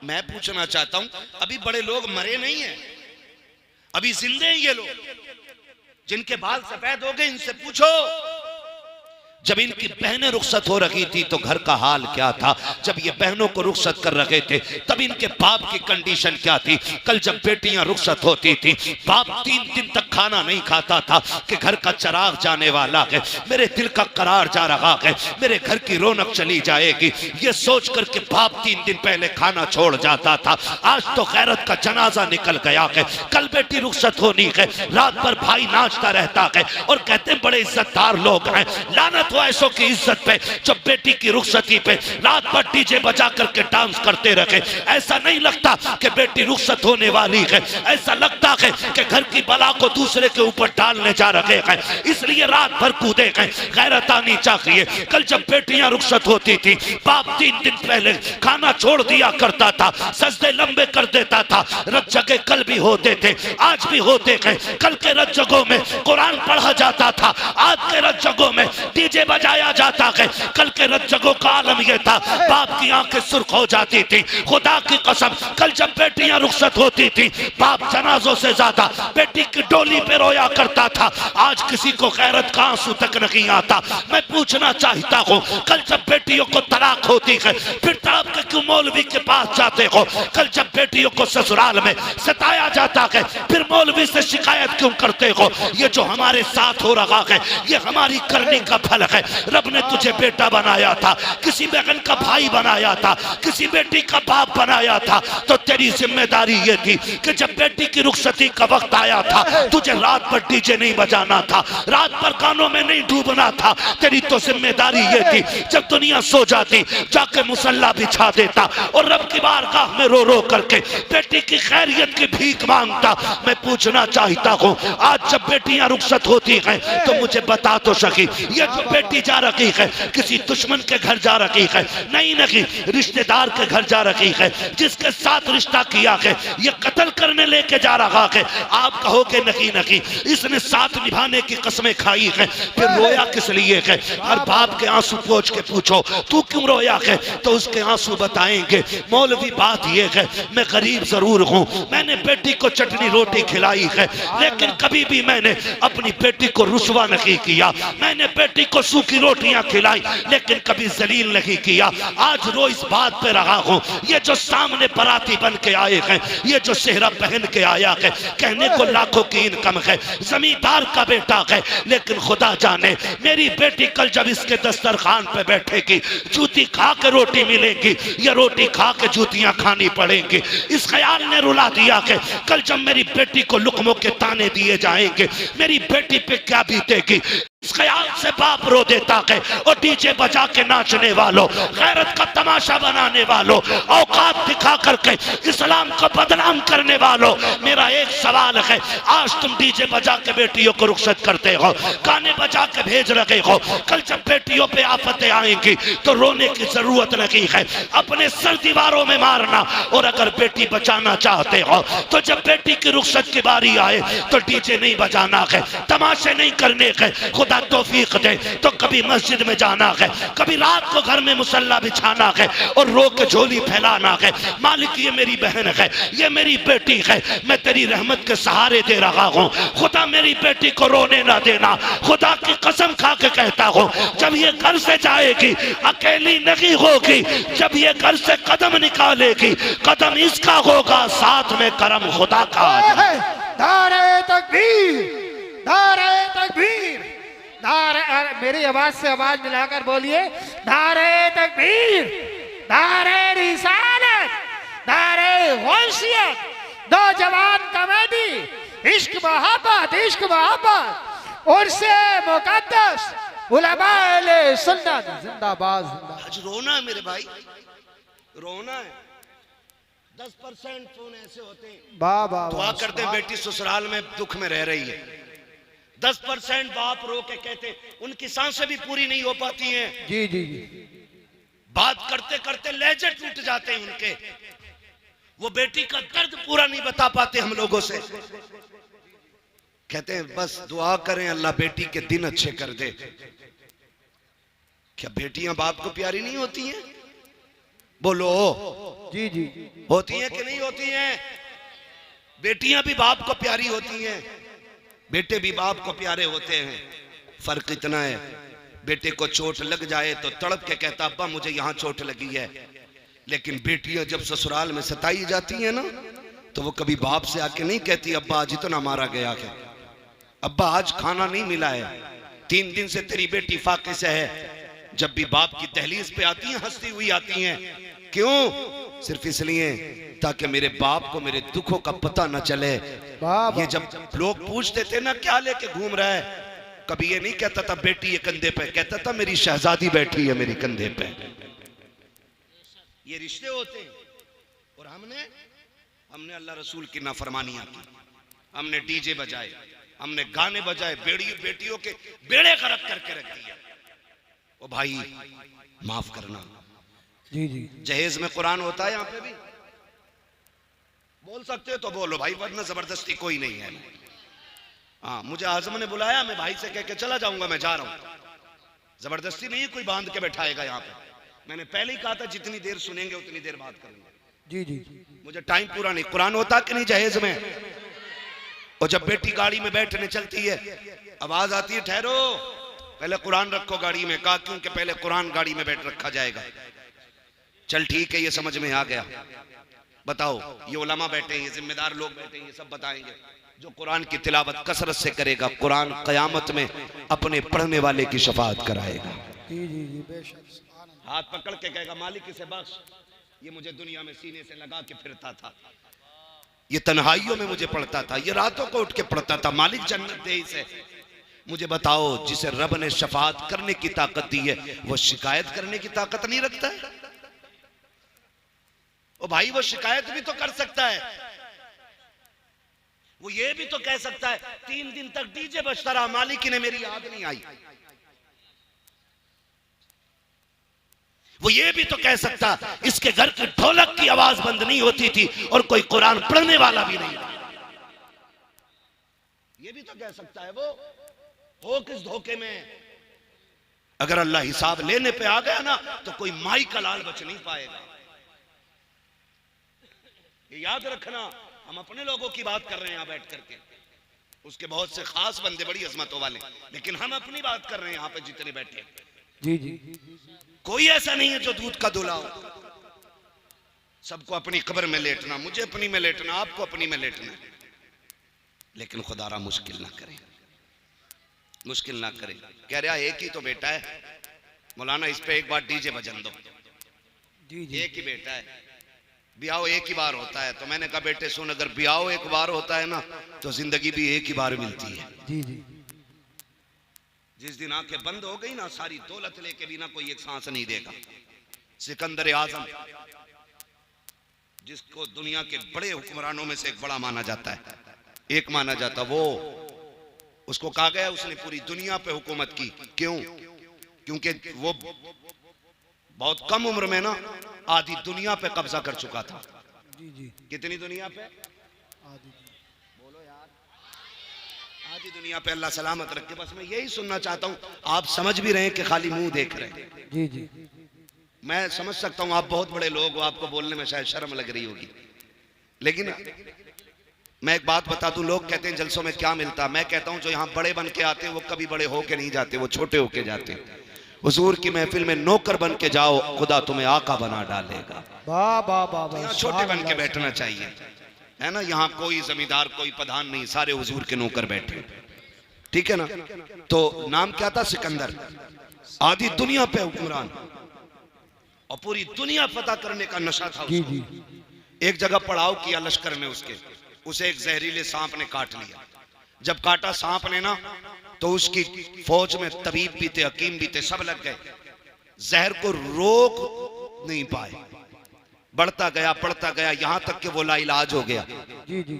मैं पूछना चाहता हूं, अभी बड़े लोग मरे नहीं हैं, अभी जिंदे हैं ये लोग। जिनके बाल सफेद हो गए, इनसे पूछो जब इनकी बहनें रुखसत हो रही थी तो घर का हाल क्या था। जब ये बहनों को रुखसत कर रहे थे तब इनके बाप की कंडीशन क्या थी। कल जब बेटियां रुखसत होती थी, बाप 3 दिन तक खाना नहीं खाता था कि घर का चिराग जाने वाला है, मेरे दिल का करार जा रहा है, मेरे घर की रौनक चली जाएगी। ये सोच कर के बाप 3 दिन पहले खाना छोड़ जाता था। आज तो गैरत का जनाजा निकल गया है। कल बेटी रुखसत होनी है, रात भर भाई नाचता रहता है और कहते हैं बड़े इज्जतदार लोग हैं। लानत हो ऐसों की इज्जत पे जब बेटी की रुखसती पे रात भर डीजे बजा करके डांस करते रहे। ऐसा नहीं लगता कि बेटी रुखसत होने वाली है, ऐसा लगता है कि घर की बला को दूसरे के ऊपर डालने जा रहे हैं, इसलिए रात भर कूदे हैं। गैरत आनी चाहिए। कल जब बेटियां रुखसत होती थी, बाप 3 दिन पहले खाना छोड़ दिया करता था, सजदे लंबे कर देता था। रत जगह कल भी होते थे, आज भी होते हैं। कल के रत जगहों में कुरान पढ़ा जाता था, आज के रत जगहों में डीजे बजाया जाता है। कल के रत जगहों का आलम यह था, बाप की आंखें सुर्ख हो जाती थी। खुदा की कसम, कल जब बेटियां रुखसत होती थी, बाप जनाजों से ज्यादा बेटी की डोली पे रोया करता था। आज किसी को गैरत का आंसू तक नहीं आता। मैं पूछना चाहता हूँ, कल जब बेटियों को तलाक होती है, फिर तड़प के क्यों मौलवी के पास जाते हो? कल जब बेटियों को ससुराल में सताया जाता है, फिर मौलवी से शिकायत क्यों करते हो? ये जो हमारे साथ हो रहा है, ये हमारी करने का फल है। रब ने तुझे बेटा बनाया था, किसी बहन का भाई बनाया था, किसी बेटी का बाप बनाया था, तो तेरी जिम्मेदारी ये थी कि जब बेटी की रुखसती का वक्त आया था, तुझे रात भर डीजे नहीं बजाना था, रात भर गानों में नहीं डूबना था। तेरी तो जिम्मेदारी ये थी, जब दुनिया सो जाती जाके मुसल्ला बिछा देता और रब की बारगाह में रो रो करके बेटी की खैरियत की भीख मांगता। मैं पूछना चाहता हूँ, आज जब बेटियां रुखसत होती हैं तो मुझे बता तो सकी, ये जो बेटी जा रही है किसी दुश्मन के घर जा रही है? नहीं, रिश्तेदार के घर जा रही है, जिसके साथ रिश्ता किया है ये कत्ल करने लेके जा रहा है। आप कहोगे नहीं, इसने साथ निभाने की कसमें खाई है। फिर रोया किस लिए है? हर बाप के आंसू पोंछ के पूछो तू क्यों रोया है, तो उसके आंसू बताएंगे। मौलवी बात ये है, मैं गरीब जरूर हूँ, मैंने बेटी को चटनी रोटी खिलाई है, लेकिन कभी भी मैंने अपनी बेटी को रुसवा नहीं किया। मैंने बेटी को सूखी रोटियां खिलाई, लेकिन कभी जलील नहीं किया। आज रो इस बात पे रहा हूँ, ये जो सामने बराती बन के आए हैं, ये जो सेहरा पहन के आया है, कहने को लाखों की इनकम है, जमींदार का बेटा है, लेकिन खुदा जाने मेरी बेटी कल जब इसके दस्तरखान पे बैठेगी, जूती खा के रोटी मिलेगी या रोटी खा के जूतियां खानी पड़ेंगी। इस ख्याल ने रुला दिया कि कल जब मेरी बेटी को लुकमों के ताने दिए जाएंगे, मेरी बेटी पे क्या बीतेगी।
इस ख्याल से बाप रो देता है। और डीजे बजा के नाचने वालों, गैरत का तमाशा बनाने वालों, औकात दिखा करके इस्लाम को बदनाम करने वालों, मेरा एक सवाल है, आज तुम डीजे बजा के बेटियों को रुखसत करते हो, गाने बजा के भेज रहे हो, कल जब बेटियों पे आफतें आएंगी तो रोने की जरूरत नहीं है, अपने सर दीवारों में मारना। और अगर बेटी बचाना चाहते हो तो जब बेटी की रुखसत की बारी आए तो डीजे नहीं बजाना है, तमाशे नहीं करने हैं। खुदा तौफीक दे तो कभी मस्जिद में जाना है, कभी रात को घर में मुसल्ला बिछाना है और रो के झोली फैलाना है। मालिक ये मेरी बहन है, ये मेरी बेटी है, मैं तेरी रहमत के सहारे दे रहा हूँ, खुदा मेरी बेटी को रोने ना देना। खुदा की कसम खा के कहता हूँ, जब ये घर से जाएगी अकेली नहीं होगी, जब ये घर से कदम निकालेगी कदम इसका होगा, साथ में करम खुदा का।
नारे तकबीर, नारे तकबीर, नारे, मेरी आवाज से आवाज मिलाकर बोलिए, नारे तकबीर, नारे रिसालत, नारे गौसियत, नौजवान कमेटी, इश्क मोहब्बत, इश्क मोहब्बत, उर्से मुकद्दस, उलमाए सुन्नत जिंदाबाद, जिंदाबाद।
आज रोना है मेरे भाई, रोना है। 10% फोन ऐसे होते हैं,
बाबा
दुआ करते हैं बेटी ससुराल में दुख में रह रही है। 10% बाप रो के कहते उनकी सांसें भी पूरी नहीं हो पाती हैं।
जी जी जी,
बात करते करते लहजे टूट जाते हैं उनके, वो बेटी का दर्द पूरा नहीं बता पाते हम लोगों से। कहते हैं बस दुआ करें अल्लाह बेटी के दिन अच्छे कर दे। क्या बेटियां बाप को प्यारी नहीं होती हैं? बोलो
जी जी,
होती हैं कि नहीं होती हैं? बेटियां भी बाप को प्यारी होती हैं, बेटे भी बाप को प्यारे होते हैं। फर्क इतना है, बेटे को चोट लग जाए तो तड़प के कहता अब्बा मुझे यहाँ चोट लगी है, लेकिन बेटियां जब ससुराल में सताई जाती हैं ना तो वो कभी बाप से आके नहीं कहती अब्बा आज इतना मारा गया है, अब्बा आज खाना नहीं मिला है, 3 दिन से तेरी बेटी फाके से है। जब भी बाप की दहलीज पे आती हैं हंसती हुई आती हैं, क्यों? सिर्फ इसलिए ताकि मेरे बाप को मेरे दुखों का पता न चले। ये जब लोग पूछते थे ना क्या लेके घूम रहा है, कभी ये नहीं कहता था बेटी ये कंधे पे, कहता था मेरी शहजादी बैठी है मेरी कंधे पे। ये रिश्ते होते हैं। और हमने अल्लाह रसूल की नाफरमानियां की, हमने डीजे बजाए, हमने गाने बजाए, बेटियों के बेड़े गर्क करके रख दिया। ओ भाई माफ करना,
जी जी,
जहेज में कुरान होता है यहाँ पे भी? बोल सकते हो तो बोलो भाई, वरना जबरदस्ती कोई नहीं है। हाँ मुझे आजम ने बुलाया, मैं भाई से कह के चला जाऊंगा, मैं जा रहा हूँ, जबरदस्ती नहीं कोई बांध के बैठाएगा यहाँ पे। मैंने पहले ही कहा था जितनी देर सुनेंगे उतनी देर बात करेंगे।
जी जी,
मुझे टाइम पूरा नहीं। कुरान होता कि नहीं जहेज में? और जब बेटी गाड़ी में बैठने चलती है आवाज आती है ठहरो पहले कुरान रखो गाड़ी में, कहा क्योंकि पहले कुरान गाड़ी में बैठ रखा जाएगा। चल ठीक है ये समझ में आ गया। बताओ ये उलमा बैठे हैं, ये जिम्मेदार लोग बैठे हैं, ये सब बताएंगे। जो कुरान की तिलावत कसरत से करेगा कुरान कयामत में अपने पढ़ने वाले की शफाअत कराएगा।
जी जी जी, बेशक।
हाथ पकड़ के कहेगा मालिक इसे बख्श, ये मुझे दुनिया में सीने से लगा के फिरता था, ये तन्हाइयों में मुझे पढ़ता था, ये रातों को उठ के पढ़ता था, मालिक जन्नत दे इसे। मुझे बताओ जिसे रब ने शफाअत करने की ताकत दी है वो शिकायत करने की ताकत नहीं रखता है? ओ भाई वो शिकायत भी तो कर सकता है, वो ये भी तो कह सकता है 3 दिन तक डीजे बजता रहा, मालिक ने मेरी याद नहीं आई। वो ये भी तो कह सकता इसके घर की ढोलक की आवाज बंद नहीं होती थी और कोई कुरान पढ़ने वाला भी नहीं था। ये भी तो कह सकता है। वो हो किस धोखे में? अगर अल्लाह हिसाब लेने पे आ गया ना तो कोई माई का लाल बच नहीं पाएगा। ये याद रखना, हम अपने लोगों की बात कर रहे हैं यहां बैठ करके, उसके बहुत से खास बंदे बड़ी अजमतों वाले, लेकिन हम अपनी बात कर रहे हैं यहां पे जितने बैठे।
जी जी,
कोई ऐसा नहीं है जो दूध का दूल्हा हो। सबको अपनी कब्र में लेटना, मुझे अपनी में लेटना, आपको अपनी में लेटना, लेकिन खुदारा मुश्किल ना करे, मुश्किल ना करे। कह रहा एक ही तो बेटा है मौलाना, इस पे एक बार डीजे बजन दो।
जी जी,
एक ही बेटा है, ब्याह एक ही बार होता है। तो मैंने कहा बेटे सुन, अगर ब्याह एक बार होता है ना तो जिंदगी भी एक ही बार मिलती है।
जी जी,
जिस दिन आंखें बंद हो गई ना, सारी दौलत लेके भी ना कोई एक सांस नहीं देगा। सिकंदर आजम, जिसको दुनिया के बड़े हुक्मरानों में से एक बड़ा माना जाता है, एक माना जाता, वो उसको कहा गया उसने पूरी दुनिया पे हुकूमत की। क्यों? क्योंकि वो बहुत कम उम्र में ना आधी दुनिया पे कब्जा कर चुका था।
जी जी।
कितनी दुनिया पे?
आदि जी।
बोलो यार, आधी दुनिया पे। अल्लाह सलामत रखे। बस मैं यही सुनना चाहता हूँ। आप समझ भी रहे हैं कि खाली मुंह देख रहे हैं।
जी जी।
मैं समझ सकता हूँ आप बहुत बड़े लोग हो, आपको बोलने में शायद शर्म लग रही होगी, लेकिन मैं एक बात बता दूं, लोग कहते हैं जलसों में क्या मिलता, मैं कहता हूं जो यहाँ बड़े बन के आते हैं वो कभी बड़े होके नहीं जाते, वो छोटे होके जाते हैं। हुजूर की महफिल में नौकर बन के जाओ, खुदा तुम्हें आका बना डालेगा।
वाह वाह वाह।
यहाँ छोटे बन के बैठना चाहिए, है ना। यहाँ कोई जमींदार कोई प्रधान नहीं, सारे हुजूर के नौकर बैठे, ठीक है ना। तो नाम क्या था? सिकंदर। आधी दुनिया पे हुक्मरान और पूरी दुनिया फतह करने का नशा था उसको। एक जगह पड़ाव किया लश्कर में उसके, उसे एक जहरीले सांप ने काट लिया। जब काटा सांप ने ना, तो उसकी फौज में तबीब भी थे, हकीम भी थे, सब लग गए, जहर को रोक नहीं पाए। बढ़ता गया यहां तक कि वो लाइलाज हो गया।
जी जी।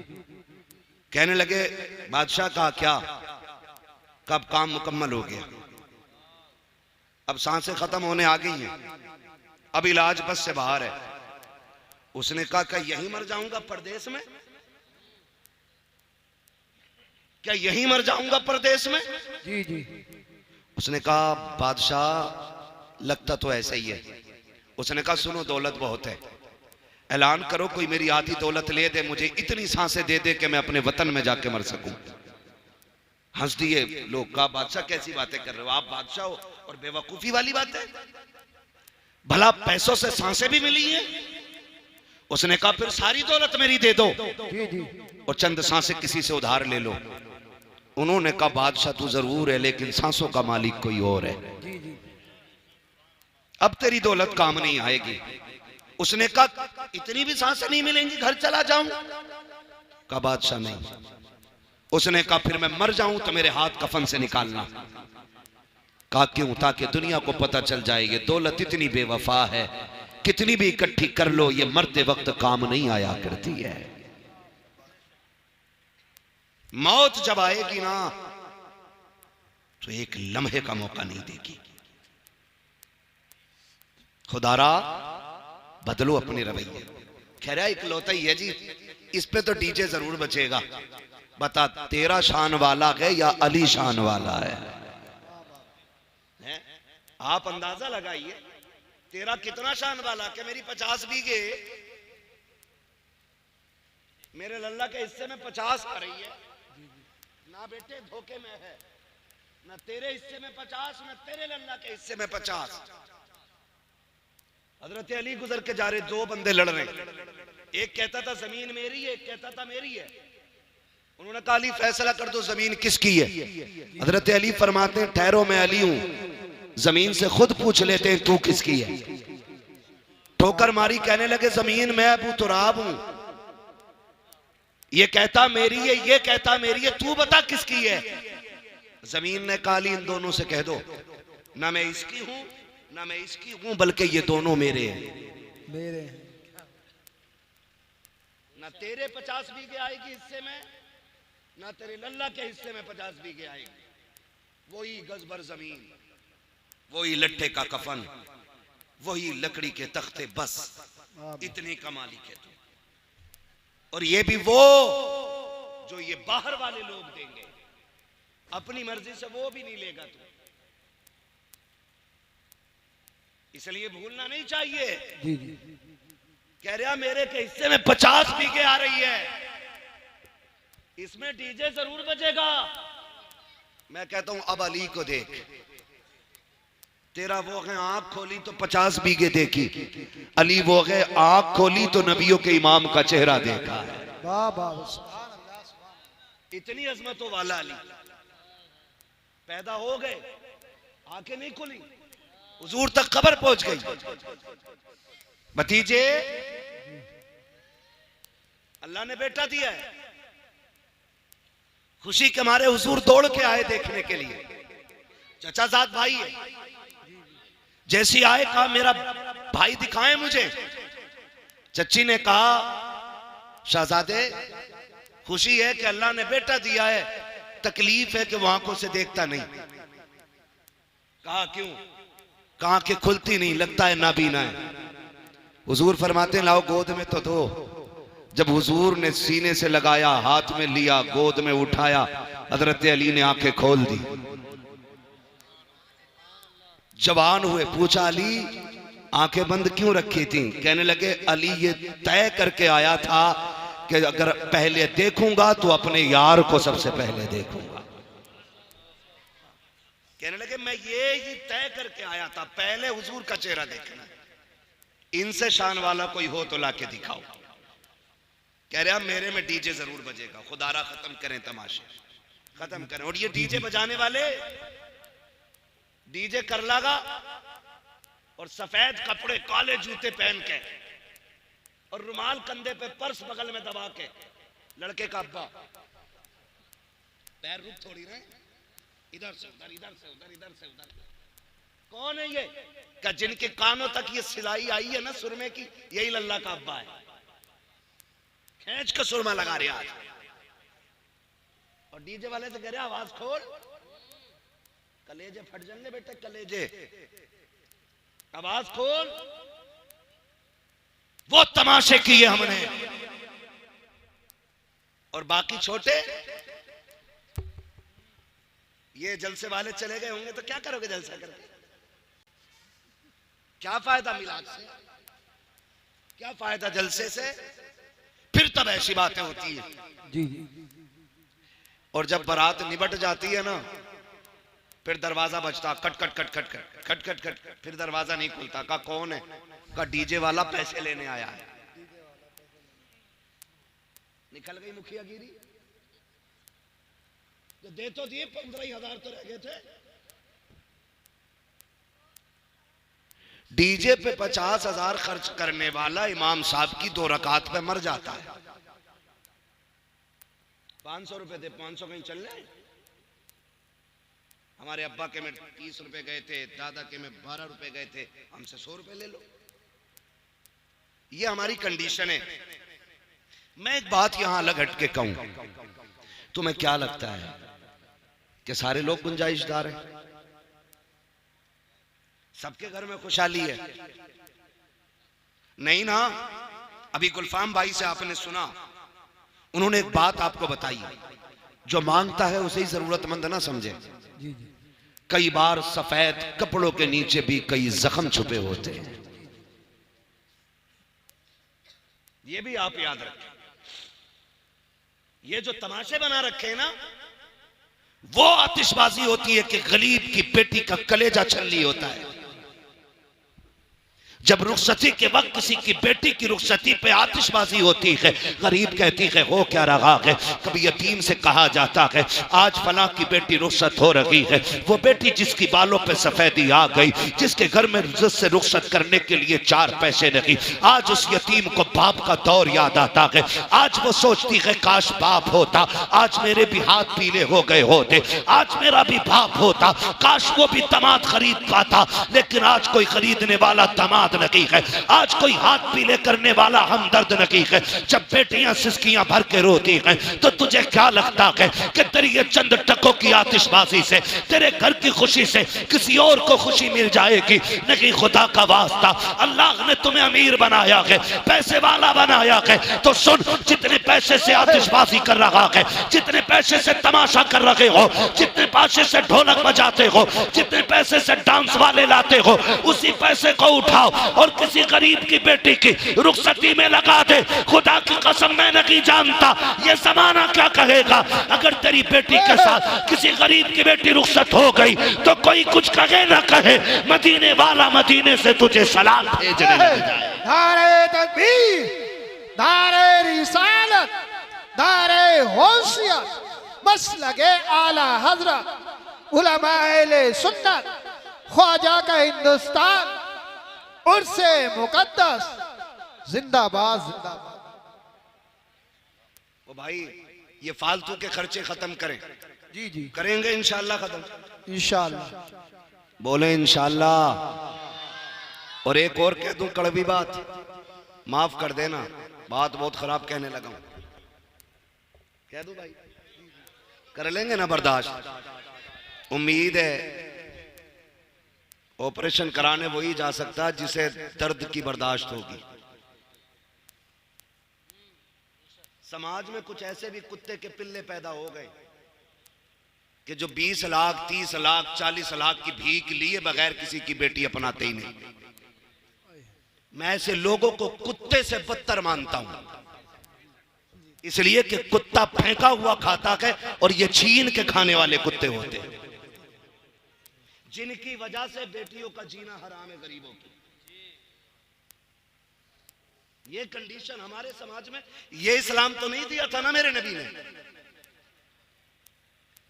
कहने लगे बादशाह का क्या, कब काम मुकम्मल हो गया, अब सांसें खत्म होने आ गई हैं, अब इलाज बस से बाहर है। उसने कहा क्या यहीं मर जाऊंगा परदेश में? क्या यहीं मर जाऊंगा परदेश में?
जी जी।
उसने कहा बादशाह लगता तो ऐसा ही है। उसने कहा सुनो दौलत बहुत है, ऐलान करो कोई मेरी आधी दौलत ले दे, मुझे इतनी सांसें दे दे कि मैं अपने वतन में जाके मर सकूं। हंस दिए लोग। कहा बादशाह कैसी बातें कर रहे हो आप, बादशाह हो और बेवकूफी वाली बात है, भला पैसों से सांसें भी मिली हैं? उसने कहा फिर सारी दौलत मेरी दे दो
जी जी।
और चंद सांसें किसी से उधार ले लो। उन्होंने कहा बादशाह तू जरूर है, लेकिन सांसों का मालिक कोई और है,
जी जी।
अब तेरी दौलत काम नहीं आएगी। उसने कहा इतनी भी सांसें नहीं मिलेंगी, घर चला जाऊं? कहा बादशाह नहीं। उसने कहा फिर मैं मर जाऊं तो मेरे हाथ कफन से निकालना। कहा क्यों? ताकि दुनिया को पता चल जाए ये दौलत इतनी बेवफा है, कितनी भी इकट्ठी कर लो ये मरते वक्त काम नहीं आया करती है। मौत जब आएगी ना तो एक लम्हे का मौका नहीं देगी। खुदारा बदलो अपने रवैये। कह रहा इकलौता ही है जी, इस पे तो डीजे जरूर बचेगा। बता तेरा शान वाला है या अली शान वाला है? आप अंदाजा लगाइए तेरा कितना शान वाला। कि मेरी 50 बीघे मेरे लल्ला के हिस्से में 50 आ रही है ना बेटे, धोखे में है ना। तेरे हिस्से में 50 ना तेरे लल्ला के हिस्से में 50। हजरत अली गुजर के जा रहे, दो बंदे लड़ रहे, एक कहता था जमीन मेरी है, एक कहता था मेरी है। उन्होंने कहा अली फैसला कर दो जमीन किसकी है। हजरत अली फरमाते हैं ठहरो मैं अली हूं, जमीन से खुद पूछ लेते हैं तू किसकी है। ठोकर मारी, कहने लगे जमीन मैं अबू तुराब हूं, ये कहता मेरी है, ये कहता मेरी है, तू बता किसकी है। जमीन ने कहा इन दोनों से कह दो ना मैं इसकी हूं ना मैं इसकी हूं, बल्कि ये दोनों मेरे हैं।
मेरे
ना तेरे 50 बीघे आएगी हिस्से में, ना तेरे लल्ला के हिस्से में 50 बीघे आएगी। वही गज भर जमीन, वही लट्ठे का कफन, वही लकड़ी के तख्ते, बस इतने का मालिक है तू। और ये भी वो जो ये बाहर वाले लोग देंगे, अपनी मर्जी से वो भी नहीं लेगा तू। इसलिए भूलना नहीं चाहिए।
जी जी।
कह रहा मेरे के हिस्से में 50 बीघे आ रही है, इसमें डीजे जरूर बजेगा। मैं कहता हूं अब अली को देख, तेरा वो है आंख खोली तो 50 बीघे देखी, अली वो है आंख खोली तो नबियों के इमाम का चेहरा देखा है।
वाह वाह।
इतनी अजमतों वाला अली पैदा हो गए, आंखें नहीं खुली, हुजूर तक खबर पहुंच गई। भतीजे अल्लाह ने बेटा दिया है, खुशी के मारे हुजूर दौड़ के आए देखने के लिए।
चचा जात भाई है। जैसी आए कहा मेरा भाई दिखाएं मुझे। चच्ची ने कहा शहजादे खुशी है कि अल्लाह ने बेटा दिया है, तकलीफ है कि वो आंखों से देखता नहीं। कहा क्यों? कहा कि खुलती नहीं, लगता है नाबीना है। हुजूर फरमाते हैं लाओ गोद में तो दो। जब हुजूर ने सीने से लगाया, हाथ में लिया, गोद में उठाया, हजरत अली ने आंखें खोल दी। जवान हुए, पूछा अली आंखें बंद क्यों रखी थी? कहने लगे अली ये तय करके आया था कि अगर पहले देखूंगा तो अपने यार को सबसे पहले देखूंगा। कहने लगे मैं ये ही तय करके आया था, पहले हुजूर का चेहरा देखना। इनसे शान वाला कोई हो तो लाके दिखाओ। कह रहे मेरे में डीजे जरूर बजेगा, खुदारा खत्म करें तमाशे, खत्म करें। और ये डीजे बजाने वाले डीजे कर लागा और सफेद कपड़े काले जूते पहन के और रुमाल कंधे पे, पर्स बगल में दबा के, लड़के का अब्बा पैर रुक थोड़ी रहे, इधर से उधर, इधर से उधर, इधर से उधर। कौन है ये? क्या जिनके कानों तक ये सिलाई आई है ना सुरमे की, यही लल्ला का अब्बा है। खींच के सुरमा लगा रहे आज। और डीजे वाले से कह रहे आवाज खोल, कलेजे फट जाएंगे बेटे, कलेजे, आवाज खोल। वो तमाशे किए हमने। और बाकी छोटे ये जलसे वाले चले गए होंगे तो क्या करोगे जलसा करके? क्या फायदा मिलाद से, क्या फायदा जलसे से? फिर तब ऐसी बातें होती है
जी।
और जब बारात निबट जाती है ना, फिर दरवाजा बजता, cut cut cut cut cut cut cut cut, फिर दरवाजा नहीं खुलता। का कौन है? का डीजे वाला पैसे लेने आया है। निकल गई मुखियागिरी। तो दे तो दिए, 15,000 तो रह गए थे। डीजे पे 50,000 खर्च करने वाला इमाम साहब की 2 रकात पे मर जाता है। 500 रुपए दे, 500 कहीं चल रहे। हमारे अब्बा के में 30 रुपए गए थे, दादा के में 12 रुपए गए थे, हमसे 100 रुपए ले लो। ये हमारी कंडीशन है। मैं एक बात यहां अलग हट के कहूं, तुम्हें क्या लगता है कि सारे लोग गुंजाइशदार हैं? सबके घर में खुशहाली है? नहीं ना। अभी गुलफाम भाई से आपने सुना, उन्होंने एक बात आपको बताई, जो मांगता है उसे ही जरूरतमंद ना समझे। कई बार सफेद कपड़ों के नीचे भी कई जख्म छुपे होते हैं। ये भी आप याद रखें। ये जो तमाशे बना रखे हैं ना, वो आतिशबाजी होती है कि गरीब की बेटी का कलेजा छल्ली होता है। जब रुखसती के वक्त किसी की बेटी की रुखसती पे आतिशबाजी होती है, गरीब कहती है हो क्या रहा है। कभी यतीम से कहा जाता है आज फला की बेटी रुखसत हो रही है। वो बेटी जिसकी बालों पे सफेदी आ गई, जिसके घर में इज्जत से रुखसत करने के लिए 4 पैसे नहीं, आज उस यतीम को बाप का दौर याद आता है। आज वो सोचती है काश बाप होता, आज मेरे भी हाथ पीले हो गए होते, आज मेरा भी बाप होता, काश वो भी दामाद खरीद पाता। लेकिन आज कोई खरीदने वाला दामाद नहीं है, आज कोई हाथ पीले करने वाला हमदर्द नहीं है। जब बेटियां सिसकियां भर के रोती हैं तो तुझे क्या लगता है कि तेरी ये चंद टकों की आतिशबाजी से, तेरे घर की खुशी से किसी और को खुशी मिल जाएगी? नहीं, खुदा का वास्ता, अल्लाह ने तुम्हें अमीर बनाया है, पैसे वाला बनाया है, तो सुन, जितने पैसे से आतिशबाजी कर रहा है, जितने पैसे से तमाशा कर रहे हो, जितने पैसे से ढोलक बजाते हो, जितने पैसे से डांस वाले लाते हो, उसी पैसे को उठाओ और किसी गरीब की बेटी की रुखसती में लगा दे। खुदा की कसम मैं नहीं जानता ये जमाना क्या कहेगा। अगर तेरी बेटी के साथ किसी गरीब की बेटी रुखसत हो गई तो कोई कुछ कहे ना कहे, मदीने वाला मदीने से तुझे सलाम भेजने लग जाए।
नारे तकबीर, नारे रिसालत, नारे होशियत, बस लगे आला हजरत उलमाए सुन्नत, ख्वाजा का हिंदुस्तान, उर्से मुकद्दस, जिंदाबाद जिंदाबाद।
ओ भाई, ये फालतू के खर्चे खत्म करें।
जी जी
करेंगे इंशाल्लाह खत्म।
इंशाअल्लाह।
बोले इंशाल्लाह। और एक और कह दूं कड़वी बात, माफ कर देना, बात बहुत खराब कहने लगा हूं, कह दूं भाई, कर लेंगे ना बर्दाश्त। उम्मीद है ऑपरेशन कराने वही जा सकता है जिसे दर्द की बर्दाश्त होगी। समाज में कुछ ऐसे भी कुत्ते के पिल्ले पैदा हो गए कि जो 20 लाख 30 लाख 40 लाख की भीख लिए बगैर किसी की बेटी अपनाते ही नहीं। मैं ऐसे लोगों को कुत्ते से बदतर मानता हूं, इसलिए कि कुत्ता फेंका हुआ खाता है और ये छीन के खाने वाले कुत्ते होते हैं, जिनकी वजह से बेटियों का जीना हराम है गरीबों की। ये कंडीशन हमारे समाज में, ये इस्लाम तो नहीं दिया था ना मेरे नबी ने।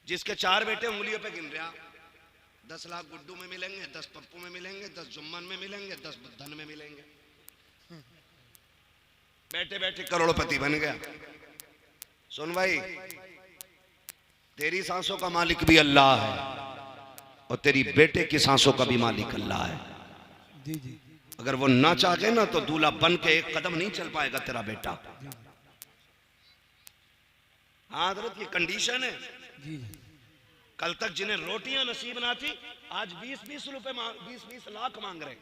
जिसके 4 बेटे उंगलियों पे गिन रहा, 10 लाख गुड्डू में मिलेंगे, 10 पप्पू में मिलेंगे, 10 जुम्मन में मिलेंगे, 10 धन में मिलेंगे, बैठे बैठे करोड़पति बन गया। सुन भाई, तेरी सांसों का मालिक भी अल्लाह है और तेरी बेटे की सांसों का भी मालिक अल्लाह है।
जी जी
अगर वो ना चाहे ना तो दूल्हा बन के एक कदम नहीं चल पाएगा तेरा बेटा। हाँ हजरत, ये कंडीशन है।
जी
कल तक जिन्हें रोटियां नसीब ना थी आज 20-20 रुपए 20-20 लाख मांग रहे।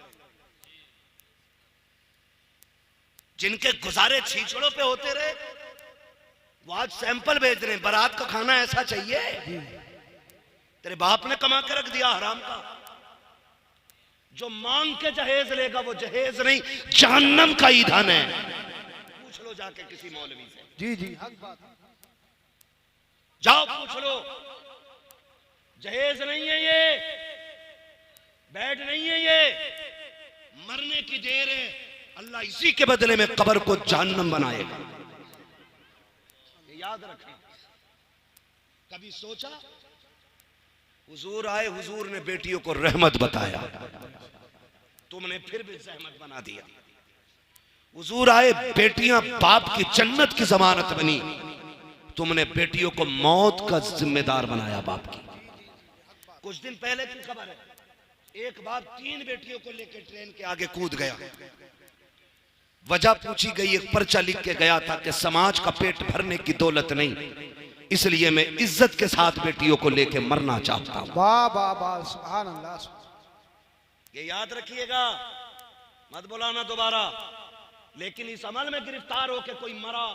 जिनके गुजारे छीछड़ों पे होते रहे वो आज सैंपल भेज रहे हैं, बारात का खाना ऐसा चाहिए। तेरे बाप ने कमा के रख दिया हराम का। जो मांग के जहेज लेगा वो जहेज नहीं, जहन्नम का ईंधन है। पूछ लो जाके किसी मौलवी से।
जी जी हक बात।
जाओ पूछ लो, जहेज नहीं है ये, बेड नहीं है ये, मरने की देर है। अल्लाह इसी के बदले में कब्र को जहन्नम बनाएगा। ये याद रखना। कभी सोचा? हुजूर आए, हुजूर ने बेटियों को रहमत बताया, तुमने फिर भी जहमत बना दिया। हुजूर आए, बेटियां बाप की जन्नत की जमानत बनी, तुमने बेटियों को मौत का जिम्मेदार बनाया बाप की। कुछ दिन पहले की खबर है, एक बाप 3 बेटियों को लेकर ट्रेन के आगे कूद गया। वजह पूछी गई, एक पर्चा लिख के गया था कि समाज का पेट भरने की दौलत नहीं, इसलिए मैं इज्जत के साथ बेटियों को लेके मरना चाहता हूं।
वाह वाह वाह, सुभान अल्लाह।
ये याद रखिएगा, मत बुलाना दोबारा। लेकिन इस अमल में गिरफ्तार होके कोई मरा,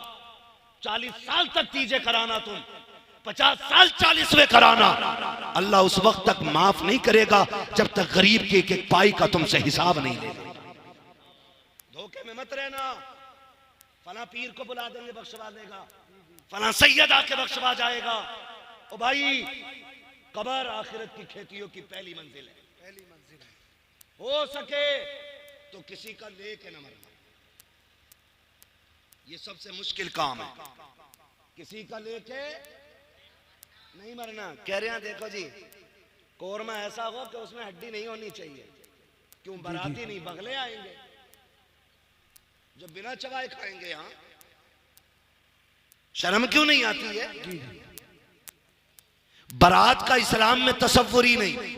40 साल तक तीजे कराना, तुम 50 साल 40वें कराना, अल्लाह उस वक्त तक माफ नहीं करेगा जब तक गरीब के एक पाई का तुमसे हिसाब नहीं लेगा। धोखे में मत रहना, फला पीर को बुला देंगे बख्शवा देगा, फला सैयद आके बख्शवा जाएगा। ओ भाई, कब्र आखिरत की खेतियों की पहली मंजिल है। हो सके तो किसी का लेके न मरना, ये सबसे मुश्किल काम है। किसी का लेके नहीं मरना। कह रहे हैं देखो जी, कोरमा ऐसा हो कि उसमें हड्डी नहीं होनी चाहिए। क्यों? बाराती नहीं, बगले आएंगे जो बिना चबाए खाएंगे। यहां शर्म क्यों नहीं आती है? बारात का इस्लाम में तसव्वुर ही नहीं।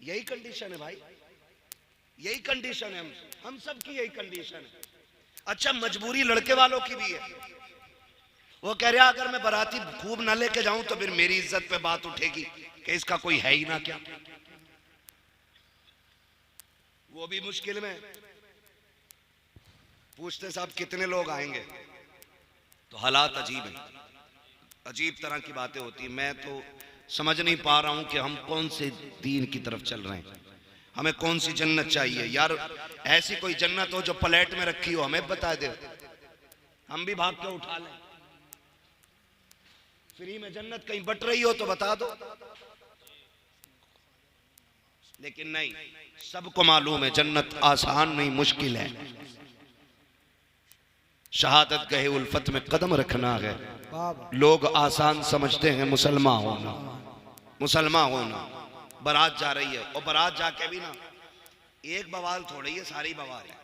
यही कंडीशन है भाई, यही कंडीशन है। हम सब की यही कंडीशन है। अच्छा, मजबूरी लड़के वालों की भी है। वो कह रहा अगर मैं बाराती खूब ना लेके जाऊं तो फिर मेरी इज्जत पे बात उठेगी कि इसका कोई है ही ना क्या। वो भी मुश्किल में। पूछते साहब कितने लोग आएंगे, तो हालात अजीब है, अजीब तरह की बातें होती है। मैं तो समझ नहीं पा रहा हूं कि हम कौन से दीन की तरफ चल रहे हैं, हमें कौन सी जन्नत चाहिए। यार ऐसी कोई जन्नत हो जो प्लेट में रखी हो, हमें बता दे, हम भी भाग के उठा लें। फ्री में जन्नत कहीं बट रही हो तो बता दो। लेकिन नहीं, सबको मालूम है जन्नत आसान नहीं, मुश्किल है। शहादत गहे उल्फत में कदम रखना है। लोग आसान समझते हैं मुसलमान होना, मुसलमान होना। बारात जा रही है और बारात जाके भी ना एक बवाल थोड़ी है, सारी बवाल है।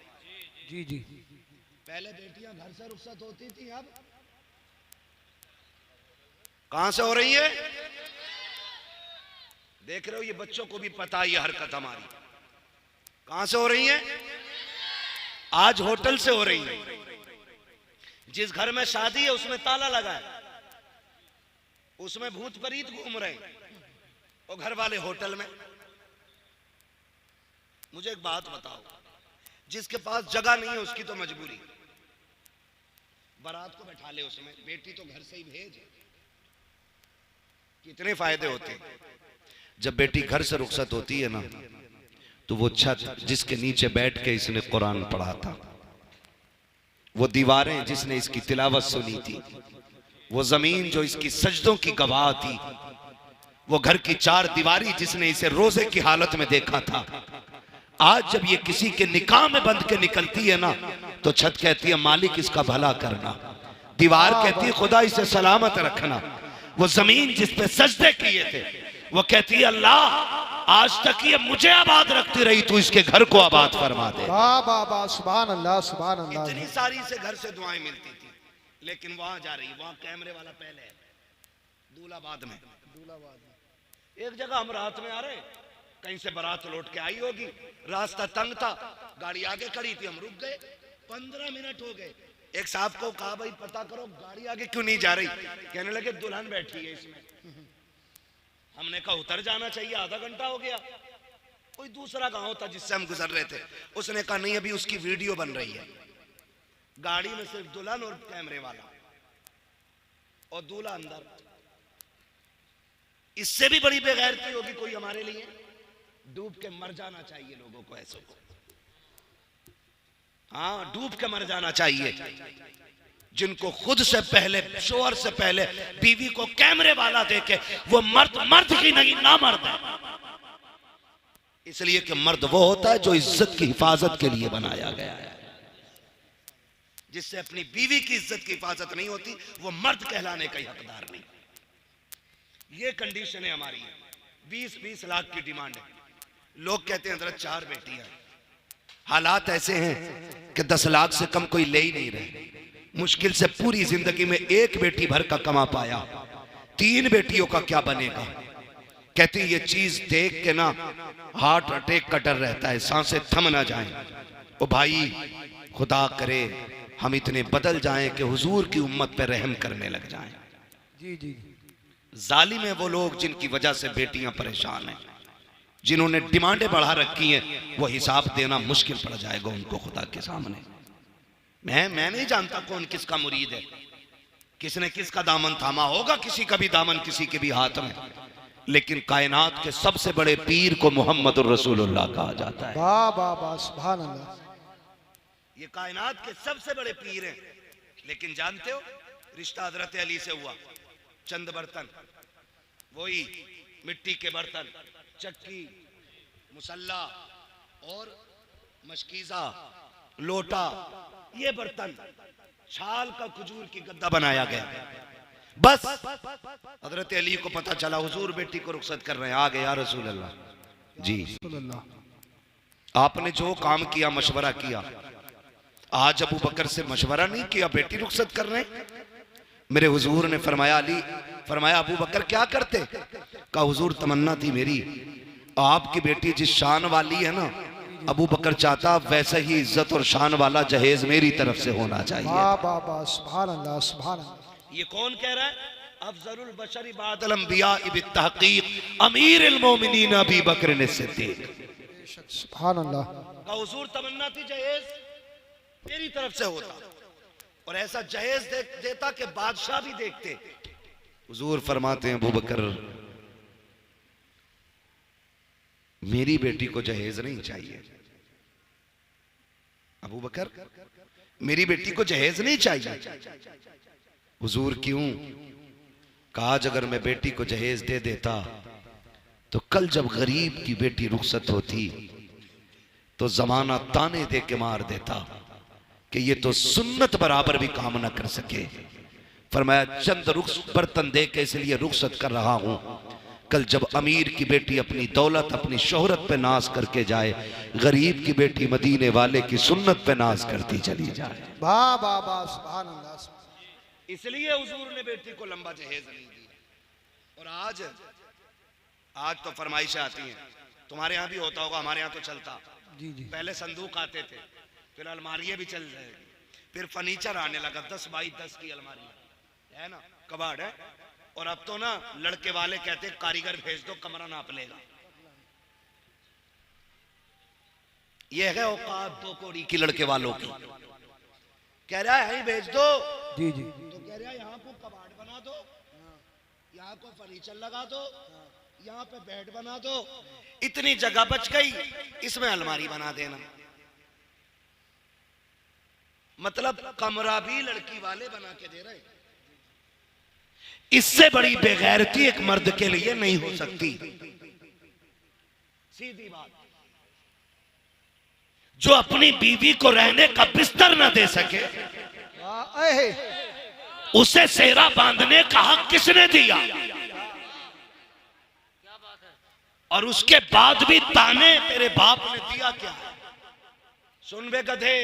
जी जी।
पहले बेटियां घर से रुखसत होती थी, अब कहां से हो रही है? देख रहे हो, ये बच्चों को भी पता है ये हरकत हमारी। कहां से हो रही है? आज होटल से हो रही है। जिस घर में शादी है उसमें ताला लगा है, उसमें भूत प्रीत घूम रहे हैं, और घर वाले होटल में। मुझे एक बात बताओ, जिसके पास जगह नहीं है उसकी तो मजबूरी, बारात को बैठा ले उसमें, बेटी तो घर से ही भेज। कितने फायदे होते हैं। जब बेटी घर से रुखसत होती है ना, तो वो छत जिसके नीचे बैठ के इसने कुरान पढ़ा था, वो दीवारें जिसने इसकी तिलावत सुनी थी, वो जमीन जो इसकी सजदों की गवाह थी, वो घर की चार दीवारी जिसने इसे रोजे की हालत में देखा था, आज जब ये किसी के निकाह में बंध के निकलती है ना, तो छत कहती है मालिक इसका भला करना, दीवार कहती है खुदा इसे सलामत रखना, वो जमीन जिस पे सजदे किए थे वो कहती है अल्लाह आज तक ये मुझे आबाद रखती रही, तू इसके घर को आबाद फरमा दे।
वाह वाह वाह, सुभान अल्लाह सुभान अल्लाह।
इतनी सारी से घर से दुआएं मिलती थी, लेकिन वहां जा रही, वहां कैमरे वाला पहले है, दूल्हाबाद में। एक जगह हम रात में आ रहे, कहीं से बारात लौट के आई होगी, रास्ता तंग था, गाड़ी आगे खड़ी थी, हम रुक गए, 15 मिनट हो गए। एक साहब को कहा भाई पता करो गाड़ी आगे क्यों नहीं जा रही, कहने लगे दुल्हन बैठी है इसमें। हमने कहा उतर जाना चाहिए, आधा घंटा हो गया। कोई दूसरा गांव था जिससे हम गुजर रहे थे, उसने कहा नहीं अभी उसकी वीडियो बन रही है। गाड़ी में सिर्फ दुल्हन और कैमरे वाला, और दूल्हा अंदर। इससे भी बड़ी बेगैरती होगी कोई हमारे लिए? डूब के मर जाना चाहिए लोगों को, ऐसे को। हाँ, डूब के मर जाना चाहिए। जिनको खुद से पहले, शोहर से पहले बीवी को कैमरे वाला देके, वो मर्द की नहीं ना मर्द है। इसलिए कि मर्द वो होता है जो इज्जत की हिफाजत के लिए बनाया गया है। जिससे अपनी बीवी की इज्जत की हिफाजत नहीं होती, वो मर्द कहलाने का ही हकदार नहीं। ये कंडीशन है हमारी। 20-20 लाख की डिमांड है। लोग कहते हैं हजरत 4 बेटियां। हालात ऐसे हैं कि 10 लाख से कम कोई ले ही नहीं रहे। मुश्किल से पूरी जिंदगी में 1 बेटी भर का कमा पाया, 3 बेटियों का क्या बनेगा? कहती ये चीज देख के ना हार्ट अटैक का डर रहता है, सांसें थम ना जाएं। ओ भाई, खुदा करे हम इतने बदल जाएं कि हुजूर की उम्मत पे रहम करने लग जाएं।
जी जी।
जालिम है वो लोग जिनकी वजह से बेटियां परेशान हैं, जिन्होंने डिमांडें बढ़ा रखी हैं, वो हिसाब देना मुश्किल पड़ जाएगा उनको खुदा के सामने। मैं नहीं जानता कौन किसका मुरीद है, किसने किसका दामन थामा होगा, किसी का भी दामन किसी के भी हाथ में, लेकिन कायनात के सबसे बड़े पीर को मोहम्मद रसूलुल्लाह कहा जाता है।
वाह वाह वाह, सुभान अल्लाह।
ये कायनात के सबसे बड़े पीर हैं। लेकिन जानते हो रिश्ता हजरत अली से हुआ। चंद बर्तन, वही मिट्टी के बर्तन, चक्की, मुसल्ला और मशकीजा, लोटा, ये बर्तन, छाल का खजूर की गद्दा बनाया गया। बस हजरत अली को पता चला हुजूर बेटी को रुखसत कर रहे हैं, आ गए या रसूल अल्लाह जी। आपने जो काम किया, मशवरा किया, आज अबू बकर से मशवरा नहीं किया, बेटी रुखसत कर रहे हैं। मेरे हुजूर ने फरमाया अली, फरमाया अबू बकर क्या करते? कहा हुजूर तमन्ना थी मेरी, आपकी बेटी जिस शान वाली है ना, अबू बकर चाहता वैसा ही इज्जत और शान वाला जहेज मेरी तरफ से होना चाहिए।
वाह वाह वाह, सुभान अल्लाह सुभान अल्लाह।
ये कौन कह रहा है? अफजलुल बशरी बादल अंबिया बित्तहकीक अमीरुल मोमिनीन अबू बकर सिद्दीक।
सुभान अल्लाह।
का हुजूर तमन्ना थी जहेज मेरी तरफ से होता, और ऐसा जहेज देता कि बादशाह भी देखते। हुजूर फरमाते हैं अबू बकर मेरी बेटी को जहेज नहीं चाहिए। अबू बकर मेरी बेटी को जहेज नहीं चाहिए। हुजूर क्यों? कहा आज अगर मैं बेटी को जहेज दे देता तो कल जब गरीब की बेटी रुखसत होती तो जमाना ताने दे के मार देता कि ये तो सुन्नत बराबर भी काम ना कर सके। फरमाया चंद बर्तन दे के इसलिए रुखसत कर रहा हूं, कल जब अमीर की बेटी अपनी दौलत अपनी शोहरत पे नाज करके जाए, गरीब की बेटी मदीने वाले की सुन्नत पे नाज करती चली जाए।
वाह वाह वाह, सुभान अल्लाह।
इसलिए हुजूर ने बेटी को लंबा जहेज नहीं दिया। और आज तो फरमाइशें आती हैं, तुम्हारे यहाँ भी होता होगा, हमारे यहाँ तो चलता।
जी जी।
पहले संदूक आते थे, फिर अलमारियां भी चल जाएगी, फिर फर्नीचर आने लगा, 10 बाई 10 की अलमारी है ना, कबाड़ है। और अब तो ना लड़के वाले कहते कारीगर भेज दो, कमरा नाप लेगा। ये है औकात 2 कौड़ी की लड़के वालों की। कह रहा है भेज दो,
जी जी।
तो कह रहा है यहाँ को कबाड़ बना दो, यहाँ को फर्नीचर लगा दो, यहाँ पे बेड बना दो, इतनी जगह बच गई, इसमें अलमारी बना देना। मतलब कमरा भी लड़की वाले बना के दे रहे। इससे बड़ी बेगैरती एक मर्द के लिए नहीं हो सकती। सीधी बात। जो अपनी बीवी को रहने का बिस्तर न दे सके, उसे सेरा बांधने का हक किसने दिया? और उसके बाद भी ताने तेरे बाप ने दिया क्या? सुन बे गधे,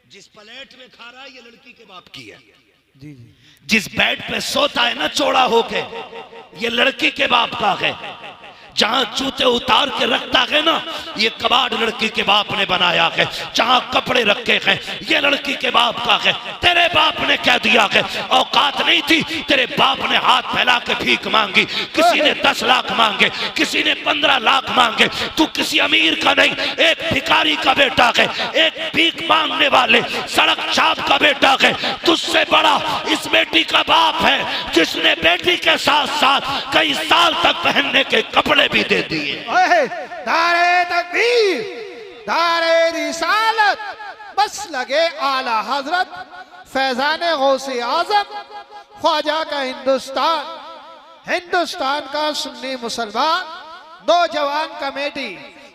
जिस प्लेट में खा रहा है ये लड़की के बाप की है।
जी जी।
जिस बेड पे सोता है ना चौड़ा होके, ये लड़की के बाप का है। जहां जूते उतार के रखता है ना, ये कबाड़ लड़की के बाप ने बनाया है। जहां कपड़े रखे हैं, ये लड़की के बाप का है। तेरे बाप ने कह दिया है, औकात नहीं थी, तेरे बाप ने हाथ फैला के भीख मांगी। किसी ने 10 लाख मांगे, किसी ने 15 लाख मांगे। तू किसी अमीर का नहीं, एक भिखारी का बेटा है, एक भीख मांगने वाले सड़क छाप का बेटा है। तुझसे बड़ा इस बेटी का बाप है, जिसने बेटी के साथ साथ कई साल तक पहनने के कपड़े भी दे दिए।
नारे तकबीर, नारे रिसालत, बस लगे आला हजरत फैजान गौसे आजम ख्वाजा का हिंदुस्तान, हिंदुस्तान का सुन्नी मुसलमान नौजवान कमेटी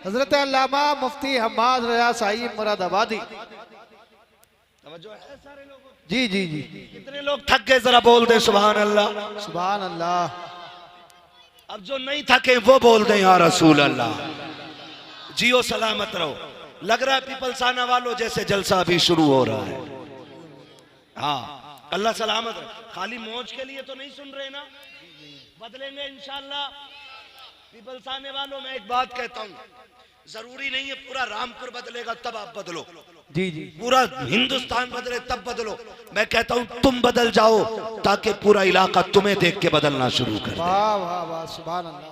हजरत अल्लामा मुफ्ती हम्माद रजा साहिब मुरादाबादी।
तवज्जो है सारे लोगों की?
जी जी जी।
कितने लोग थक गए जरा बोल दे सुभान अल्लाह।
सुभान अल्लाह।
अब जो नहीं थके वो बोल दे या रसूल अल्लाह। जियो सलामत रहो। लग रहा है पीपलसाना वालों जैसे जलसा भी शुरू हो रहा है। हाँ, अल्लाह सलामत रहे। खाली मौज के लिए तो नहीं सुन रहे ना, बदलेंगे इंशाल्लाह। पीपलसाने वालों मैं एक बात कहता हूँ, जरूरी नहीं है पूरा रामपुर बदलेगा तब आप बदलो।
जी जी।
पूरा हिंदुस्तान बदले तब बदलो। मैं कहता हूं तुम बदल जाओ ताकि पूरा इलाका तुम्हें देख के बदलना शुरू कर दे।
वाह वाह वाह, सुभान अल्लाह।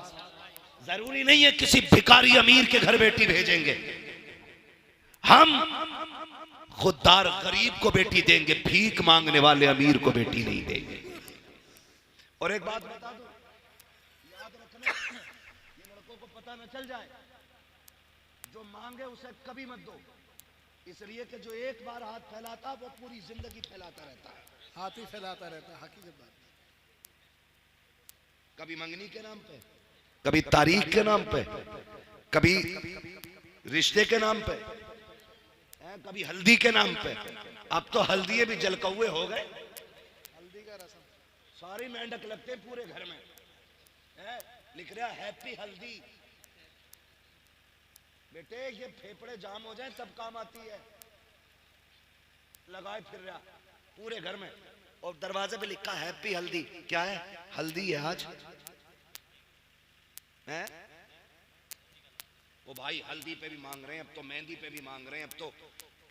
जरूरी नहीं है किसी भिखारी अमीर के घर बेटी भेजेंगे, हम खुददार गरीब को बेटी देंगे, भीख मांगने वाले अमीर को बेटी नहीं देंगे। और एक बात बता दो, याद रखना, ये लड़कों को पता न चल जाए, जो मांगे उसे कभी मत दो, इसलिए कि जो एक बार हाथ फैलाता वो पूरी जिंदगी फैलाता रहता है।
हाथ ही फैलाता रहता है, हकीकत बात।
कभी मंगनी के नाम पे, कभी तारीख के नाम पे, कभी रिश्ते के नाम पे, कभी हल्दी के नाम पे। अब तो हल्दी भी जलकौए हो गए।
हल्दी का रस्म
सारी मेंढक लगते पूरे घर में, लिख रहा हैप्पी हल्दी। बेटे ये फेफड़े जाम हो जाए तब काम आती है। लगाए फिर रहा पूरे घर में, और दरवाजे पे लिखा हैप्पी हल्दी। क्या है? हल्दी है आज है? वो भाई हल्दी पे भी मांग रहे हैं, अब तो मेहंदी पे भी मांग रहे हैं, अब तो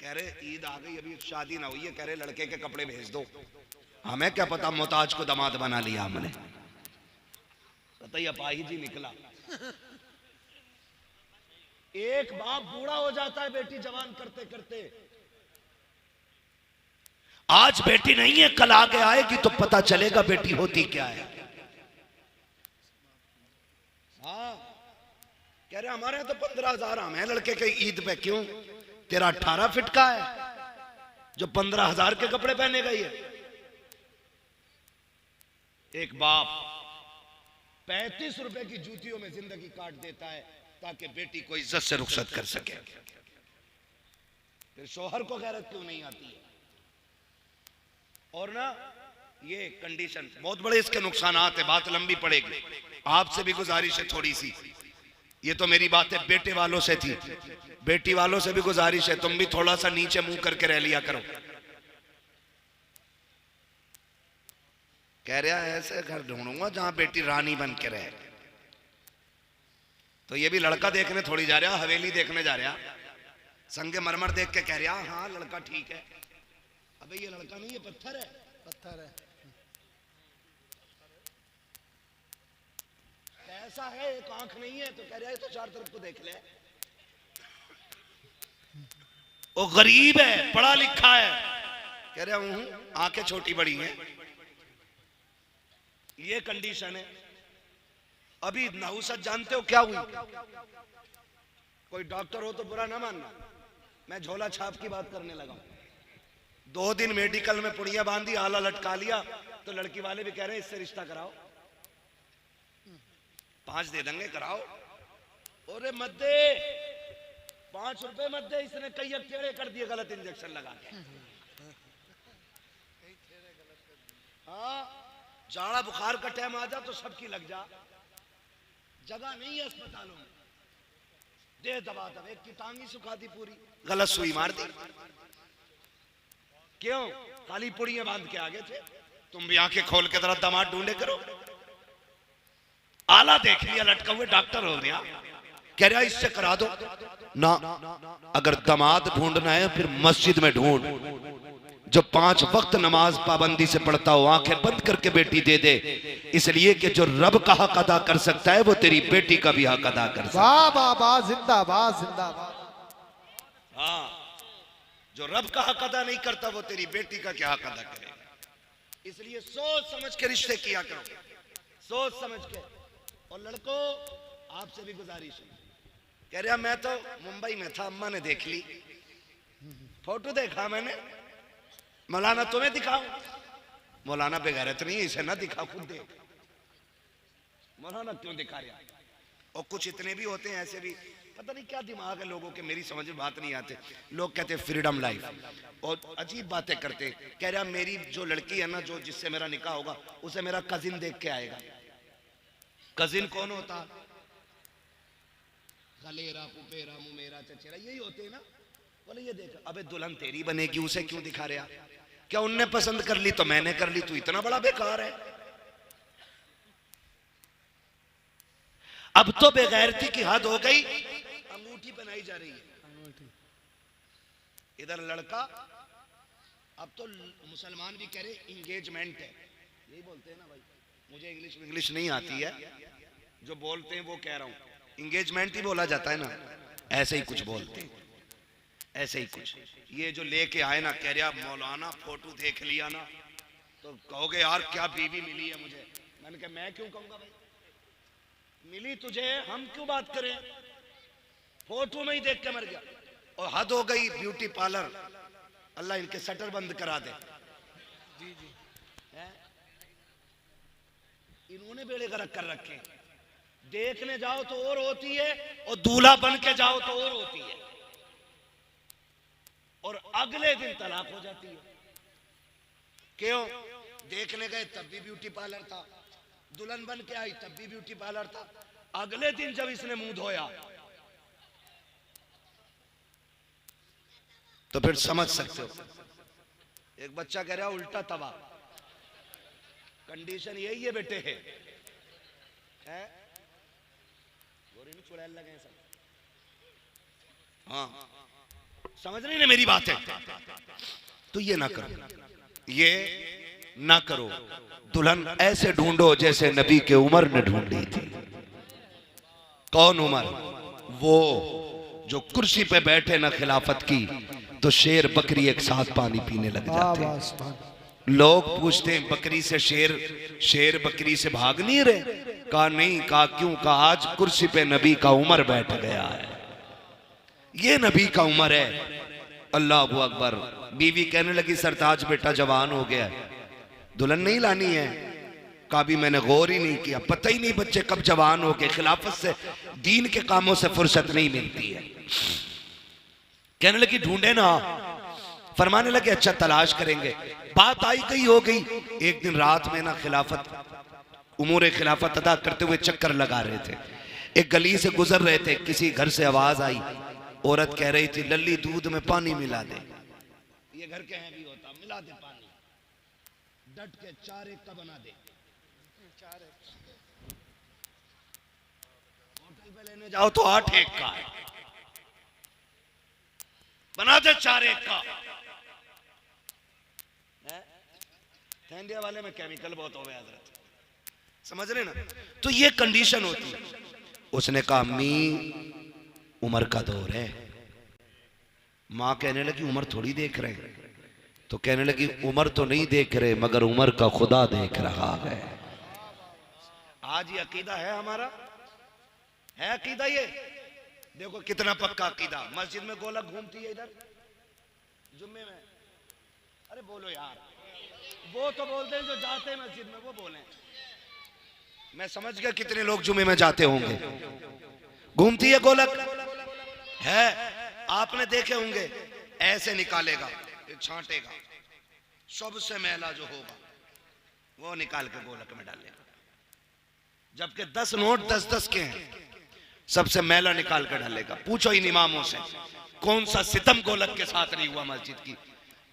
कह रहे ईद आ गई अभी शादी ना हुई है, कह रहे लड़के के कपड़े भेज दो। हमें क्या पता मोहताज को दामाद बना लिया हमने। बताइए अपाही जी निकला। एक बाप बूढ़ा हो जाता है बेटी जवान करते करते। आज बेटी नहीं है, कल आगे आएगी तो पता चलेगा बेटी होती क्या है। हाँ, कह रहे हमारे यहाँ तो 15,000 हम है लड़के के ईद पे। क्यों? तेरा 18 फिट का है जो 15,000 के कपड़े पहने गई है। एक बाप 35 रुपए की जूतियों में जिंदगी काट देता है ताकि बेटी को इज्जत से रुखसत कर सके। फिर शोहर को गैरत क्यों नहीं आती है? और ना ये कंडीशन बहुत बड़े इसके नुकसानात है, बात लंबी पड़ेगी। आपसे भी गुजारिश है थोड़ी सी, ये तो मेरी बात है बेटे वालों से थी, बेटी वालों से भी गुजारिश है तुम भी थोड़ा सा नीचे मुंह करके रह लिया करो। कह रहा है ऐसे घर ढूंढूंगा जहां बेटी रानी बन के रहे। तो ये भी लड़का देखने थोड़ी जा रहा, हवेली देखने जा रहा। संगे मरमर देख के कह रहा हाँ लड़का ठीक है। अबे ये लड़का नहीं, ये पत्थर है।
पत्थर है।
कैसा है, एक आंख नहीं है। तो कह रहा है तो चार तरफ को देख ले। वो गरीब है, पढ़ा लिखा है। कह रहा हूं आंखें छोटी बड़ी हैं। ये कंडीशन है। अभी नहुसत जानते हो क्या हुई? कोई डॉक्टर हो तो बुरा ना मानना, मैं झोला छाप की बात करने लगा। 2 दिन मेडिकल में पुड़िया बांधी, आला लटका लिया। तो लड़की वाले भी कह रहे हैं इससे रिश्ता कराओ, 5 दे देंगे, कराओ। अरे मत दे, 5 रुपए मत दे। इसने कई टेढ़े कर दिए, गलत इंजेक्शन लगा के। हाँ, जाड़ा बुखार का टाइम आ जा तो सबकी लग जा। जगह नहीं है अस्पतालों में। दे दबा दब, एक की टांगी सुखा दी पूरी, गलत सुई मार दी। क्यों? खाली पुड़ियां बांध के आगे थे। तुम भी आंखें खोल के तरह दामाद ढूंढे करो। आला देख लिया लटका हुए, डॉक्टर हो गया। कह रहा इससे करा दो ना। अगर दामाद ढूंढना है फिर मस्जिद में ढूंढ, जो 5 वक्त नमाज पाबंदी से पढ़ता हो, आंखें बंद करके बेटी दे दे। इसलिए कि जो रब का हक अदा कर सकता है वो तेरी बेटी का भी हक अदा कर सकता है।
वाह वाह वाह, जिंदाबाद जिंदाबाद।
हाँ, जो रब का हक अदा नहीं करता वो तेरी बेटी का क्या हक अदा करेगा। इसलिए सोच समझ के रिश्ते किया करो, सोच समझ के। और लड़कों, आपसे भी गुजारिश है। कह रहा मैं तो मुंबई में था, अम्मा ने देख ली, फोटो देखा मैंने। मौलाना तुम्हें दिखाऊं? मौलाना बेगैरत नहीं है, इसे ना दिखा, खुद देख। मौलाना क्यों दिखा रहा? और कुछ इतने भी होते हैं ऐसे भी, पता नहीं क्या दिमाग है लोगों के, मेरी समझ में बात नहीं आते। लोग कहते हैं फ्रीडम लाइफ, और अजीब बातें करते। कह रहा मेरी जो लड़की है ना, जो जिससे मेरा निकाह होगा, उसे मेरा कजिन देख के आएगा। कजिन कौन होता? खलेरा, पुपेरा, मुमेरा, चचेरा, यही होते हैं ना। बोले ये देख, अबे दुल्हन तेरी बनेगी, उसे क्यों दिखा रहा? क्या उनने पसंद कर ली तो मैंने कर ली, तू इतना बड़ा बेकार है। अब तो बेगैरती की हद हो गई, अंगूठी पहनाई जा रही है। इधर लड़का, अब तो मुसलमान भी कह रहे इंगेजमेंट है, यही बोलते हैं ना भाई। मुझे इंग्लिश नहीं आती है, जो बोलते हैं वो कह रहा हूं। इंगेजमेंट ही बोला जाता है ना, ऐसे ही कुछ बोलते हैं, ऐसे ही कुछ। ये जो लेके आए ना, कह रहा मौलाना फोटो देख लिया ना तो कहोगे यार क्या बीवी मिली है मुझे। मैंने कहा मैं क्यों कहूंगा भाई, मिली तुझे, हम क्यों बात करें? फोटो में ही देख के मर गया। और हद हो गई ब्यूटी पार्लर, अल्लाह इनके शटर बंद करा दे। जी जी, इन्होंने बेड़े गर्क कर रखे। देखने जाओ तो और होती है, और दूल्हा बन के जाओ तो और होती है, और अगले दिन तलाक हो जाती है। क्यों? देखने गए तब भी ब्यूटी पार्लर था, दुल्हन बन के आई तब भी ब्यूटी पार्लर था, अगले दिन जब इसने मुंह धोया तो फिर समझ सकते हो। एक बच्चा कह रहा उल्टा तवा, कंडीशन यही है बेटे है, गोरी में चुड़ैल लगे सब। हाँ, समझ रही ना मेरी बात है? तो ये ना करो, ये ना करो। दुल्हन ऐसे ढूंढो जैसे नबी के उमर ने ढूंढी थी। कौन उमर? वो जो कुर्सी पे बैठे ना खिलाफत की तो शेर बकरी एक साथ पानी पीने लग जाते। लोग पूछते हैं बकरी से शेर बकरी से भाग नहीं रहे? कहा नहीं। कहा क्यों? कहा आज कुर्सी पे नबी का उमर बैठ गया है, ये नबी का उमर है। अल्लाह अकबर। बीवी कहने लगी सरताज बेटा जवान हो गया है, दुल्हन नहीं लानी है। कहा भी मैंने गौर ही नहीं किया, पता ही नहीं बच्चे कब जवान हो गए। खिलाफत से, दीन के कामों से फुर्सत नहीं मिलती है। कहने लगी ढूंढे ना। फरमाने लगे अच्छा तलाश करेंगे। बात आई गई हो गई। एक दिन रात में ना खिलाफत, उमूर खिलाफत अदा करते हुए चक्कर लगा रहे थे, एक गली से गुजर रहे थे। किसी घर से आवाज आई, औरत कह रही थी लल्ली दूध में पानी मिला दे। ये घर के हैं भी होता, मिला दे पानी।
डट के 4-1 का बना दे। होटल पे लेने जाओ तो 8-1 का है, बना दे 4-1 का। इंडिया वाले में केमिकल बहुत हो गया हजरत, समझ रहे ना। तो ये कंडीशन होती है। उसने कहा अम्मी उम्र का दौर है। मां कहने लगी उम्र थोड़ी देख रहे हैं। तो कहने लगी उम्र तो नहीं देख रहे मगर उम्र का खुदा देख रहा है। आज ये अकीदा है हमारा, है अकीदा ये। देखो कितना पक्का अकीदा। मस्जिद में गोलक घूमती है इधर जुम्मे में। अरे बोलो यार, वो तो बोलते हैं जो जाते हैं मस्जिद में, वो बोले। मैं समझ गया कितने लोग जुम्मे में जाते होंगे। घूमती है गोलक, है आपने देखे होंगे। ऐसे निकालेगा, छांटेगा, सबसे मैला जो होगा वो निकाल के गोलक में डालेगा। जबकि 10 नोट 10-10 के हैं, सबसे मैला निकाल कर डालेगा। पूछो इन इमामों से कौन सा सितम गोलक के साथ नहीं हुआ मस्जिद की।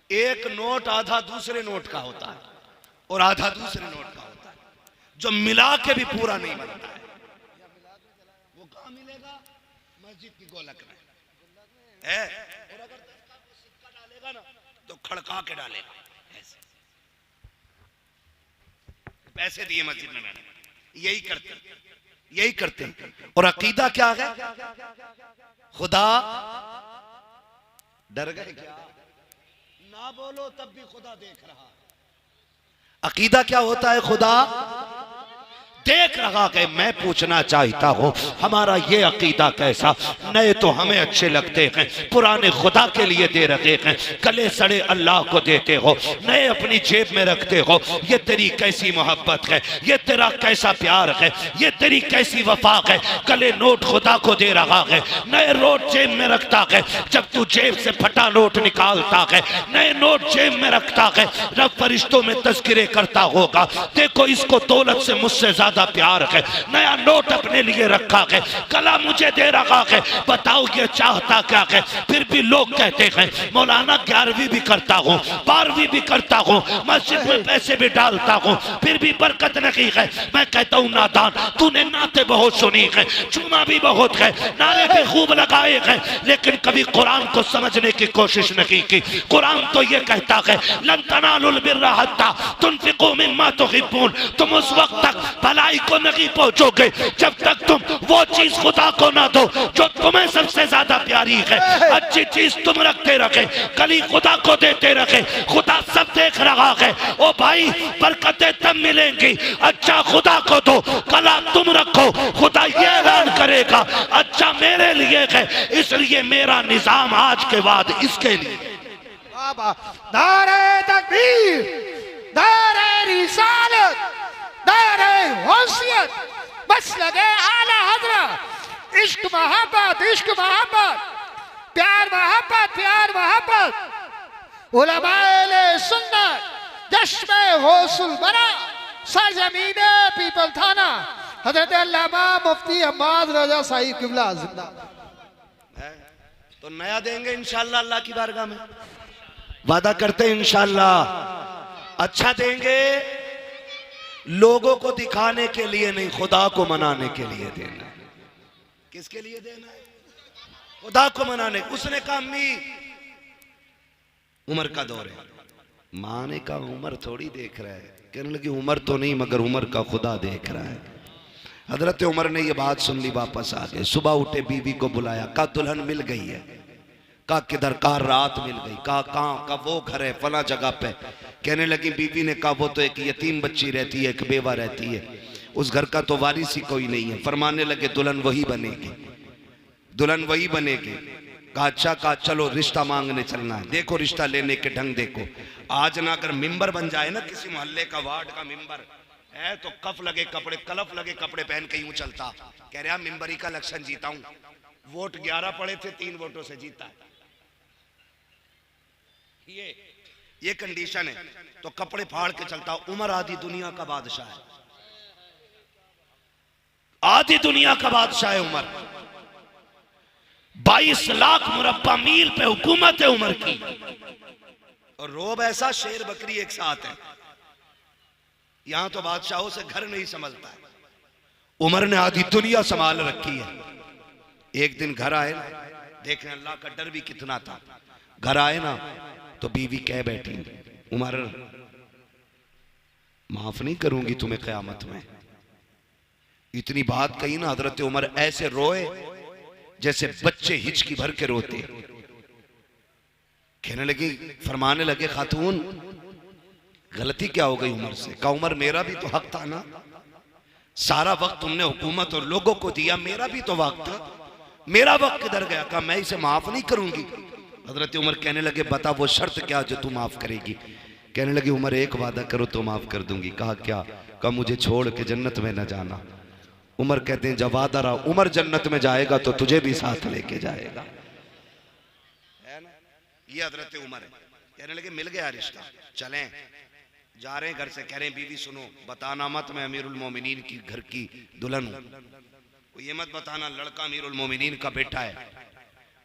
एक नोट आधा दूसरे नोट का होता है और आधा दूसरे नोट का होता है, जो मिला के भी पूरा नहीं बनता है। वो कहां मिलेगा? मस्जिद की गोलक में है। और अगर 10 का सिक्का डालेगा ना तो खड़का के डालेगा ऐसे। पैसे दिए मस्जिद में मैंने, यही करते हैं। और अकीदा क्या है? खुदा डर गए क्या? ना बोलो तब भी खुदा देख रहा। अकीदा क्या होता है? खुदा देख रहा है। मैं पूछना चाहता हूं हमारा ये अकीदा कैसा? नए तो हमें अच्छे लगते हैं, पुराने खुदा के लिए दे रखे हैं, गले सड़े अल्लाह को देते हो, नए अपनी जेब में रखते हो। ये तेरी कैसी मोहब्बत है, ये तेरा कैसा प्यार है, ये तेरी कैसी वफा है। गले नोट खुदा को दे रहा है, नए नोट जेब में रखता है। जब तू जेब से फटा नोट निकालता है, नए नोट जेब में रखता है, रब फरिश्तों में तज़किरे करता होगा, देखो इसको दौलत से मुझसे ज्यादा प्यार है। नया नोट अपने लिए रखा है, गला मुझे दे रहा है। बताओ ये चाहता क्या है? फिर भी लोग कहते हैं मौलाना 11वीं भी करता हूँ, 12वीं भी करता हूँ, मस्जिद में पैसे भी डालता हूँ, फिर भी बरकत नहीं है। मैं कहता हूँ नादान, तूने नाते बहुत सुनी है, चुमा भी बहुत है, नारे भी खूब लगाए हैं, लेकिन कभी कुरान को समझने की कोशिश नहीं की। कुरान तो ये कहता है लन तनालुल बिर्रा हत्ता तुनफिकू मिम्मा तुहिब्बून। तुम उस वक्त तक भलाई को नहीं पहुंचोगे जब तक तुम वो चीज खुदा को ना दो जो तुम्हें सबसे ज्यादा प्यारी है। अच्छी चीज तुम रखते रखे, कली खुदा को देते रखे, खुदा सब देख रहा है। ओ भाई बरकतें तब मिलेंगी, अच्छा खुदा को दो, कला तुम रखो, खुदा ये ऐलान करेगा अच्छा मेरे लिए है, इसलिए मेरा निजाम आज के बाद इसके लिए।
नारे तकबीर, नारे रिसालत, नारे होशियत, बस लगे आला हजरत। इश्क मोहब्बत, इश्क मोहब्बत, प्यार मोहब्बत, प्यार मोहब्बत। उलमाए सुन्नत जश्न गौसुल बना, सरजमीने पीपल थाना, हजरत अल्लामा मुफ्ती अहमद रजा साहिब किबला जिंदाबाद।
तो नया देंगे इंशाअल्लाह अल्लाह की बारगाह में, वादा करते हैं इंशाअल्लाह। अच्छा देंगे, लोगों को दिखाने के लिए नहीं, खुदा को मनाने के लिए देना है। किसके लिए देना है? खुदा को मनाने। उसने कहा अम्मी उम्र का दौर है। मां ने कहा उम्र थोड़ी देख रहा है। कहने लगी उम्र तो नहीं मगर उम्र का खुदा देख रहा है। हजरत उमर ने यह बात सुन ली, वापस आ गए। सुबह उठे, बीवी को बुलाया, कहा दुल्हन मिल गई है। कहा किधर? कहा रात मिल गई। कहा कहाँ? का वो घर है फला जगह पे। कहने लगी बीवी ने कहा वो तो एक यतीम बच्ची रहती है, एक बेवा रहती है, उस घर का तो वारिस ही कोई नहीं है। फरमाने लगे दुल्हन वही बनेगी, दुल्हन वही बनेगी। कहा अच्छा। कहा चलो रिश्ता मांगने चलना है। देखो रिश्ता लेने के ढंग देखो। आज ना अगर मिंबर बन जाए ना किसी मोहल्ले का, वार्ड का मिंबर है, तो कफ लगे कपड़े, कलफ लगे कपड़े पहन के यूं चलता। कह रहा मिंबरी का इलेक्शन जीता हूं, वोट 11 पड़े थे, 3 वोटों से जीता। ये कंडीशन है। तो कपड़े फाड़ के चलता। उमर आधी दुनिया का बादशाह है, आधी दुनिया का बादशाह है उमर। 22 लाख मुरब्बा मील पे हुकूमत है उमर की। और रोब ऐसा शेर बकरी एक साथ है।
यहां तो बादशाहों से घर नहीं संभलता है। उमर ने आधी दुनिया संभाल रखी है। एक दिन घर आए ना, देखें अल्लाह का डर भी कितना था। घर आए ना तो बीवी कह बैठी, उमर माफ नहीं करूंगी तुम्हें क़यामत में। इतनी बात कही ना, हजरत उमर ऐसे रोए जैसे बच्चे हिचकी भर के रोते। कहने लगी, फरमाने लगे, खातून गलती क्या हो गई उमर से? कहा उमर मेरा भी तो हक था ना, सारा वक्त तुमने हुकूमत और लोगों को दिया, मेरा भी तो वक्त था, मेरा वक्त किधर गया? कहा मैं इसे माफ नहीं करूंगी। हजरत उमर कहने लगे, बता वो शर्त क्या जो तू माफ करेगी? कहने लगी, उमर एक वादा करो तो माफ कर दूंगी। कहा क्या? कहा मुझे छोड़ के जन्नत में न जाना। उमर कहते हैं जब वादा रहा, उमर जन्नत में जाएगा तो तुझे भी साथ लेके जाएगा, है ना? ये हजरत उमर है। कहने लगे मिल गया रिश्ता, चलें। जा रहे हैं घर से, कह रहे हैं बीवी सुनो, बताना मत मैं अमीरुल मोमिनीन की घर की दुल्हन हूं। कोई ये मत बताना लड़का अमीरुल मोमिनीन का बेटा है,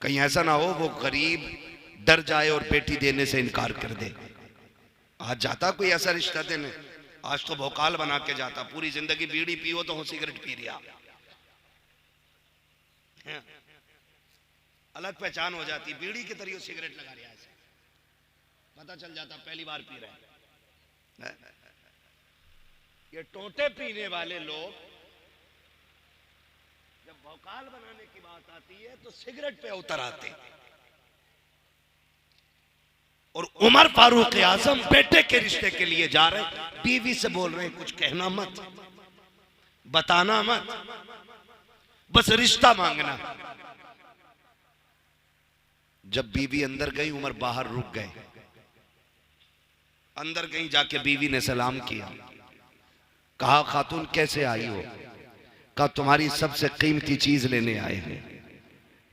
कहीं ऐसा ना हो वो गरीब डर जाए और बेटी देने से इनकार कर दे। आज जाता कोई ऐसा रिश्ता देने, आज तो भोकाल बना के जाता, पूरी जिंदगी बीड़ी पियो तो हो सिगरेट पी रहा, अलग पहचान हो जाती, बीड़ी की तरह सिगरेट लगा रहा है, पता चल जाता पहली बार पी रहा है। ये टोटे पीने वाले लोग जब भौकाल बनाने की बात आती है तो सिगरेट पे उतर आते। और उमर फारूक आजम बेटे के रिश्ते के लिए जा रहे, बीवी से बोल रहे हैं कुछ कहना मत, बताना मत, बस रिश्ता मांगना। जब बीवी अंदर गई, उमर बाहर रुक गए। अंदर गई, जाके बीवी ने सलाम किया। कहा खातून कैसे आई हो? कहा तुम्हारी सबसे कीमती चीज लेने आए हैं।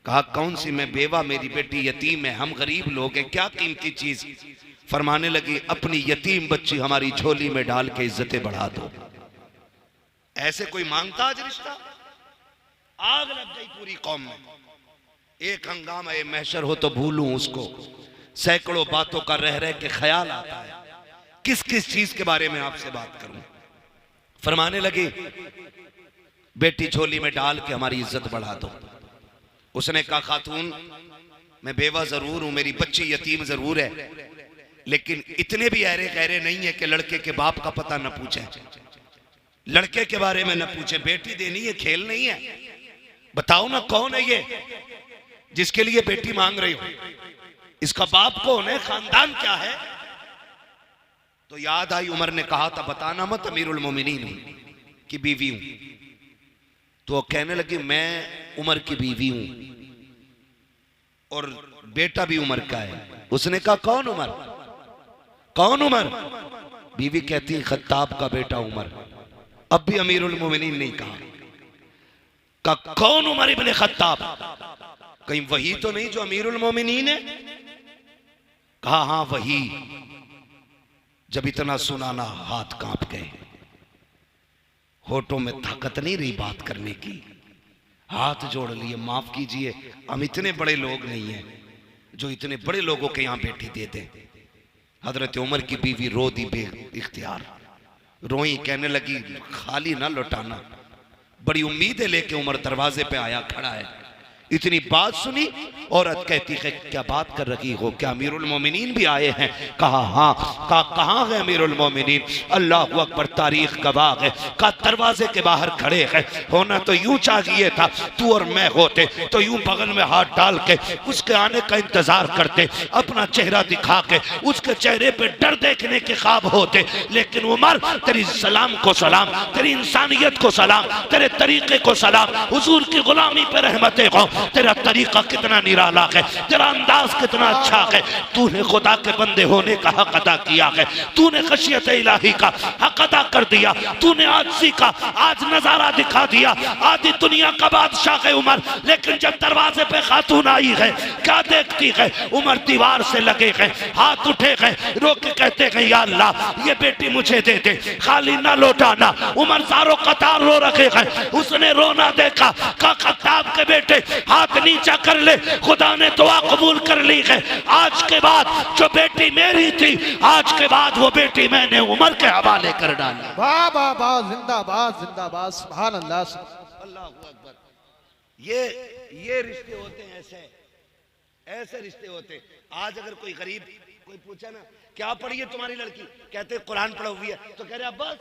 कहा कौन सी? मैं बेवा, मेरी बेटी यतीम है, हम गरीब लोग हैं, क्या कीमती चीज? फरमाने लगी अपनी यतीम बच्ची हमारी झोली में डाल के इज्जतें बढ़ा दो। ऐसे कोई मांगता आज रिश्ता? आग लग गई पूरी कौम में। एक हंगामा ये महशर हो तो भूलूं उसको, सैकड़ों बातों का रह रह के ख्याल आता है, किस किस चीज के बारे में आपसे बात करूं। फरमाने लगे बेटी झोली में डाल के हमारी इज्जत बढ़ा दो। उसने कहा खातून मैं बेवा जरूर हूं, मेरी बच्ची यतीम जरूर है, लेकिन इतने भी ऐरे गहरे नहीं है कि लड़के के बाप का पता न पूछे, लड़के के बारे में न पूछे। बेटी देनी है, खेल नहीं है। बताओ ना कौन है ये जिसके लिए बेटी मांग रही हो? इसका बाप कौन है? खानदान क्या है? तो याद आई, उमर ने कहा था बताना मत अमीरुल मोमिनीन की बीवी हूं। तो कहने लगी मैं उमर की बीवी हूं और बेटा भी उमर का है। उसने कहा कौन उमर? कौन उमर? बीवी कहती है खत्ताब का बेटा उमर। अब भी अमीरुल मोमिनीन नहीं कहा। कौन उमर इब्ने खत्ताब? कहीं वही तो नहीं जो अमीरुल मोमिनीन है? कहा हां वही। जब इतना सुना ना हाथ कांप गए, होठों में ताकत नहीं रही बात करने की, हाथ जोड़ लिए माफ कीजिए, हम इतने बड़े लोग नहीं हैं जो इतने बड़े लोगों के यहां बेटी दे दे। हजरत उमर की बीवी रो दी बे इख्तियार, रोई, कहने लगी खाली ना लौटाना। बड़ी उम्मीदें लेके उमर दरवाजे पे आया, खड़ा है। इतनी बात सुनी, औरत कहती है क्या बात कर रही हो, क्या अमीरुल मोमिनीन भी आए हैं? कहा हाँ। कहा कहाँ है अमीरुल मोमिनीन? अल्लाह अकबर, तारीख गवाह है। कहा दरवाजे के बाहर खड़े हैं। होना तो यूं चाहिए था तू और मैं होते तो यूं बगल में हाथ डाल के उसके आने का इंतजार करते, अपना चेहरा दिखा के उसके चेहरे पे डर देखने के ख्वाब होते। लेकिन उमर तेरी सलाम को सलाम, तेरी इंसानियत को सलाम, तेरे तरीके को सलाम, हुजूर की गुलामी पे रहमतें हो। तेरा तरीका कितना निराला है, तेरा अंदाज कितना अच्छा है। तूने खुदा के बंदे होने का हक अदा किया है, तूने खशियत इलाही का हक अदा कर दिया, तूने आजिज़ी का आज नजारा दिखा दिया। आधी दुनिया का बादशाह है उमर, लेकिन जब दरवाजे पे खातून आई है क्या देखती है? उमर दीवार से लगे गए, हाथ उठे गए, रो के कहते हैं या अल्लाह ये बेटी मुझे दे दे, खाली ना लौटाना। उमर सारों कतार रो रखे हैं, उसने रोना देखा। का खत्ताब के बेटे
हाथ नीचा कर ले, खुदा ने दुआ कबूल कर ली है। आज के बाद जो बेटी मेरी थी, आज के बाद वो बेटी मैंने उमर के हवाले कर डाली।
वाह वाह वाह, जिंदाबाद जिंदाबाद, सुभान अल्लाह।
अल्लाह अकबर। ये रिश्ते होते हैं, ऐसे रिश्ते होते हैं। आज अगर कोई गरीब कोई पूछे ना क्या पढ़ी है तुम्हारी लड़की, कहते कुरान पढ़ा हुई है, तो कह रहे बस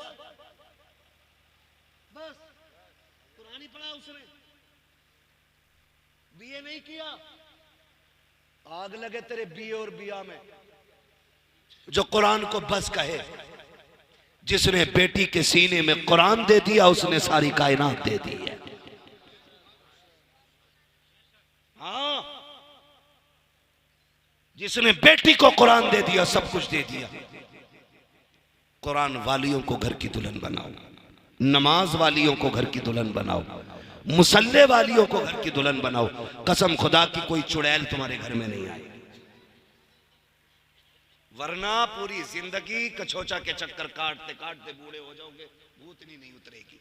कुरान ही पढ़ा उसने, बीए नहीं किया। आग लगे तेरे बीए और बिया में। जो कुरान को बस कहे, जिसने बेटी के सीने में कुरान दे दिया, उसने सारी कायनात दे दी है। हाँ, जिसने बेटी को कुरान दे दिया, सब कुछ दे दिया। कुरान वालियों को घर की दुल्हन बनाओ, नमाज वालियों को घर की दुल्हन बनाओ, मुसल्ले वालियों को घर की दुल्हन बनाओ। कसम खुदा की कोई चुड़ैल तुम्हारे घर में नहीं आए, वरना पूरी जिंदगी कछोचा के चक्कर काटते काटते बूढ़े हो जाओगे, भूतनी नहीं उतरेगी।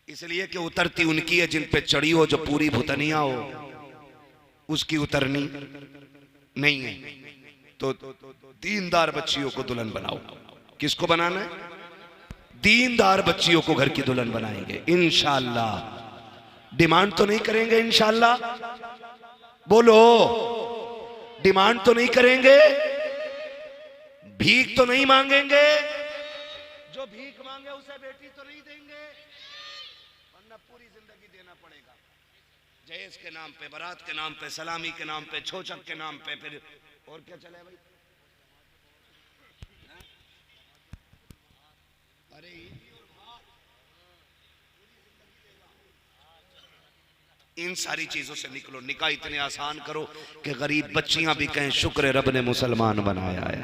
इसलिए कि उतरती उनकी है जिन पे चढ़ी हो, जो पूरी भूतनिया हो उसकी उतरनी नहीं है। तो दीनदार बच्चियों को दुल्हन बनाओ। किसको बनाना है? दीनदार बच्चियों को घर की दुल्हन बनाएंगे इंशाअल्लाह। डिमांड तो नहीं करेंगे इंशाअल्लाह, बोलो डिमांड तो नहीं करेंगे, भीख तो नहीं मांगेंगे। जो भीख मांगे उसे बेटी तो नहीं देंगे, वरना पूरी जिंदगी देना पड़ेगा। जहेज के नाम पे, बारात के नाम पे, सलामी के नाम पे, छोचक के नाम पे, फिर और क्या चले भाई। अरे इन सारी चीजों से निकलो। निकाह इतने आसान करो कि गरीब बच्चियां भी कहें शुक्र है रब ने मुसलमान बनाया है।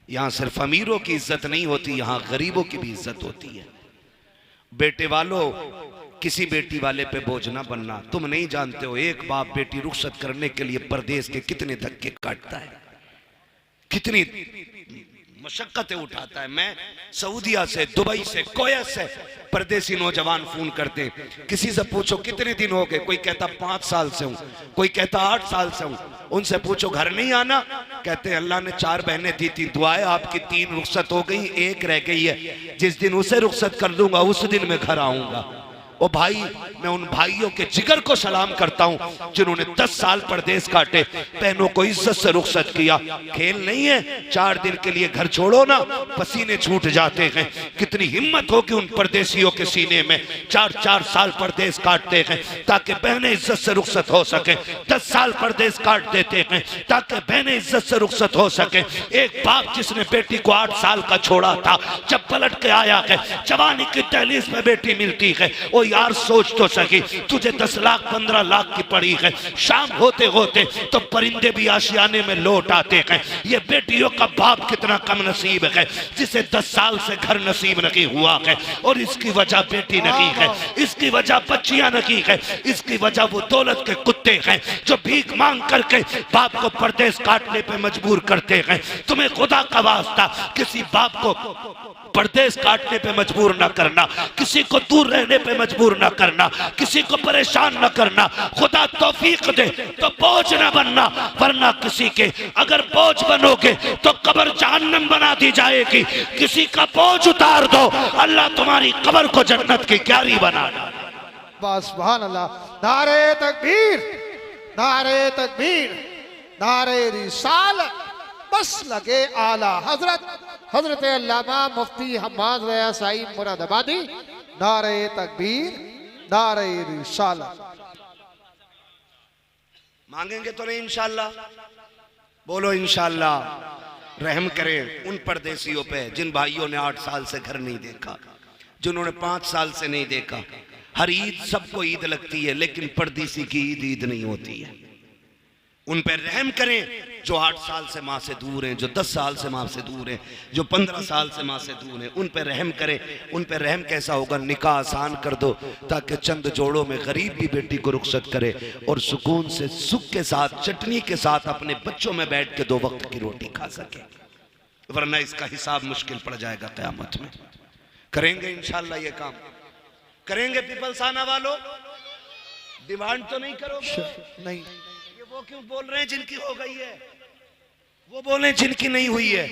यहां सिर्फ अमीरों की इज्जत नहीं होती, यहां गरीबों की भी इज्जत होती है। बेटे वालों, किसी बेटी वाले पे बोझ ना बनना। तुम नहीं जानते हो एक बाप बेटी रुखसत करने के लिए परदेश के कितने धक्के काटता है, कितनी मशक्कतें उठाता है। मैं सऊदिया से, दुबई से, कोयत से परदेसी नौजवान फोन करते हैं। किसी से पूछो कितने दिन हो गए, कोई कहता 5 साल से हूं, कोई कहता 8 साल से हूं। उनसे पूछो घर नहीं आना, कहते हैं अल्लाह ने 4 बहनें दी थी, दुआएं आपकी 3 रुखसत हो गई, 1 रह गई है। जिस दिन उसे रुखसत कर दूंगा उस दिन मैं घर आऊंगा। ओ भाई, मैं उन भाइयों के जिगर को सलाम करता हूं जिन्होंने 10 साल परदेश काटे, बहनों को इज्जत से रुखसत किया। खेल नहीं है, 4 दिन के लिए घर छोड़ो ना, पसीने छूट जाते हैं। कितनी हिम्मत हो कि उन परदेशियों के सीने में 4-4 साल परदेश काटते हैं ताकि बहनें इज्जत से रुखसत हो सके। 10 साल परदेश काट देते हैं ताकि बहनें इज्जत से रुखसत हो सके। एक बाप जिसने बेटी को 8 साल का छोड़ा था, जब पलट के आया है, जवानी की दहलीज में बेटी मिलती है। ओ यार सोच तो सकी, तुझे 10 लाख 15 लाख की पड़ी है, शाम होते होते तो परिंदे भी आशियाने में लौट आते हैं। ये बेटियों का बाप कितना कम नसीब है जिसे 10 साल से घर नसीब नहीं हुआ है। और इसकी वजह बेटी नहीं है, इसकी वजह बच्चियां नहीं है, इसकी वजह वो दौलत के कुत्ते हैं जो भीख मांग करके बाप को परदेश काटने पे मजबूर करते हैं। तुम्हें खुदा का वास्ता किसी बाप को परदेश काटने पे मजबूर ना करना, किसी को दूर रहने पे मजबूर ना करना, किसी को परेशान ना करना। खुदा तौफीक दे तो बोझ ना बनना, वरना किसी के अगर बोझ बनोगे तो कब्र जहन्नम बना दी जाएगी। किसी का बोझ उतार दो, अल्लाह तुम्हारी कब्र को जन्नत की क्यारी बना देगा।
सुभान अल्लाह। नारे तकबीर, नारे तकबीर, नारे रिसालत, बस लगे आला हजरत हजरत अल्लामा मुफ्ती हम्माद रया साईं मुरादाबादी। नारे तकबीर, नारे रिसालत।
मांगेंगे तो नहीं इंशाअल्लाह, बोलो इंशाअल्लाह। रहम करें उन परदेसियों पे जिन भाइयों ने 8 साल से घर नहीं देखा, जिन्होंने 5 साल से नहीं देखा। हर ईद सबको ईद लगती है, लेकिन परदेसी की ईद ईद नहीं होती है। उन पर रहम करें जो 8 साल से माँ से दूर हैं, जो 10 साल से माँ से दूर हैं, जो 15 साल से माँ से दूर हैं। उन पर रहम करें। उन पर रहम कैसा होगा? निकाह आसान कर दो ताकि चंद जोड़ों में गरीब भी बेटी को रुखसत करे और सुकून से, सुख के साथ, चटनी के साथ अपने बच्चों में बैठ के 2 वक्त की रोटी खा सके। वरना इसका हिसाब मुश्किल पड़ जाएगा क़यामत में। करेंगे इंशाअल्लाह, ये काम करेंगे पीपलसाना वालों।
डिमांड तो नहीं करोगे?
नहीं।
ये वो क्यों बोल रहे हैं जिनकी हो गई है, वो बोल रहे हैं जिनकी नहीं हुई है।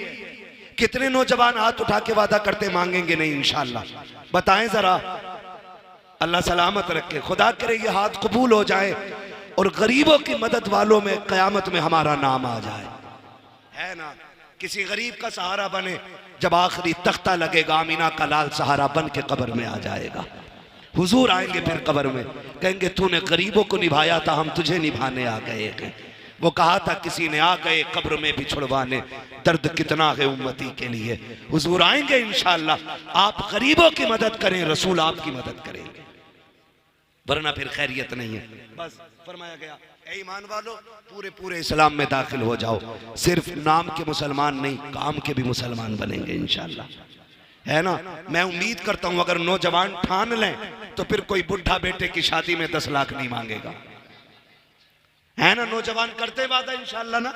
कितने नौजवान हाथ उठा के वादा करते मांगेंगे नहीं इंशाल्लाह? बताएं जरा। अल्लाह सलामत रखे, खुदा करे ये हाथ कबूल हो जाए और गरीबों की मदद वालों में कयामत में हमारा नाम आ जाए, है ना? किसी गरीब का सहारा बने, जब आखिरी तख्ता लगेगा आमीना का लाल सहारा बन के कब्र में आ जाएगा। हुजूर आएंगे फिर कब्र में, कहेंगे तूने गरीबों को निभाया था, हम तुझे निभाने आ गए थे। वो कहा था किसी ने आ गए कब्र में भी छुड़वाने, दर्द कितना है उम्मती के लिए। हुजूर आएंगे इंशाअल्लाह, आप गरीबों की मदद करें, रसूल आपकी मदद करेंगे, वरना फिर खैरियत नहीं है। बस फरमाया गया ए ईमान वालों, पूरे पूरे इस्लाम में दाखिल हो जाओ। सिर्फ नाम के मुसलमान नहीं, काम के भी मुसलमान बनेंगे इंशाअल्लाह, है ना? मैं उम्मीद करता हूं अगर नौजवान ठान लें तो फिर कोई बुढ़ा बेटे की शादी में 10 लाख नहीं मांगेगा, है ना? नौजवान करते वादा इंशाअल्लाह ना,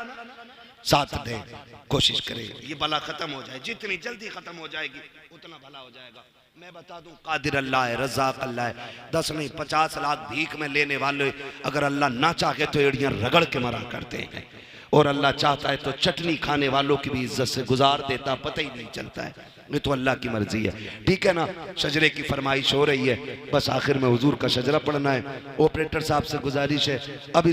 साथ दें, कोशिश करें ये बला खत्म हो जाए। जितनी जल्दी खत्म हो जाएगी उतना भला हो जाएगा। मैं बता दूं, कादिर अल्लाह है, रज़ाक अल्लाह है। 10 नहीं 50 लाख भीख में लेने वाले अगर अल्लाह ना चाहे तो एड़ियां रगड़ के मरा करते हैं, और अल्लाह चाहता है तो चटनी खाने वालों की भी इज्जत से गुजार देता, पता ही नहीं चलता है। ये तो अल्लाह की मर्जी है, ठीक है ना? शजरे की फरमाइश हो रही है, बस आखिर में हुजूर का शजरा पढ़ना है। ऑपरेटर साहब से गुजारिश है, अभी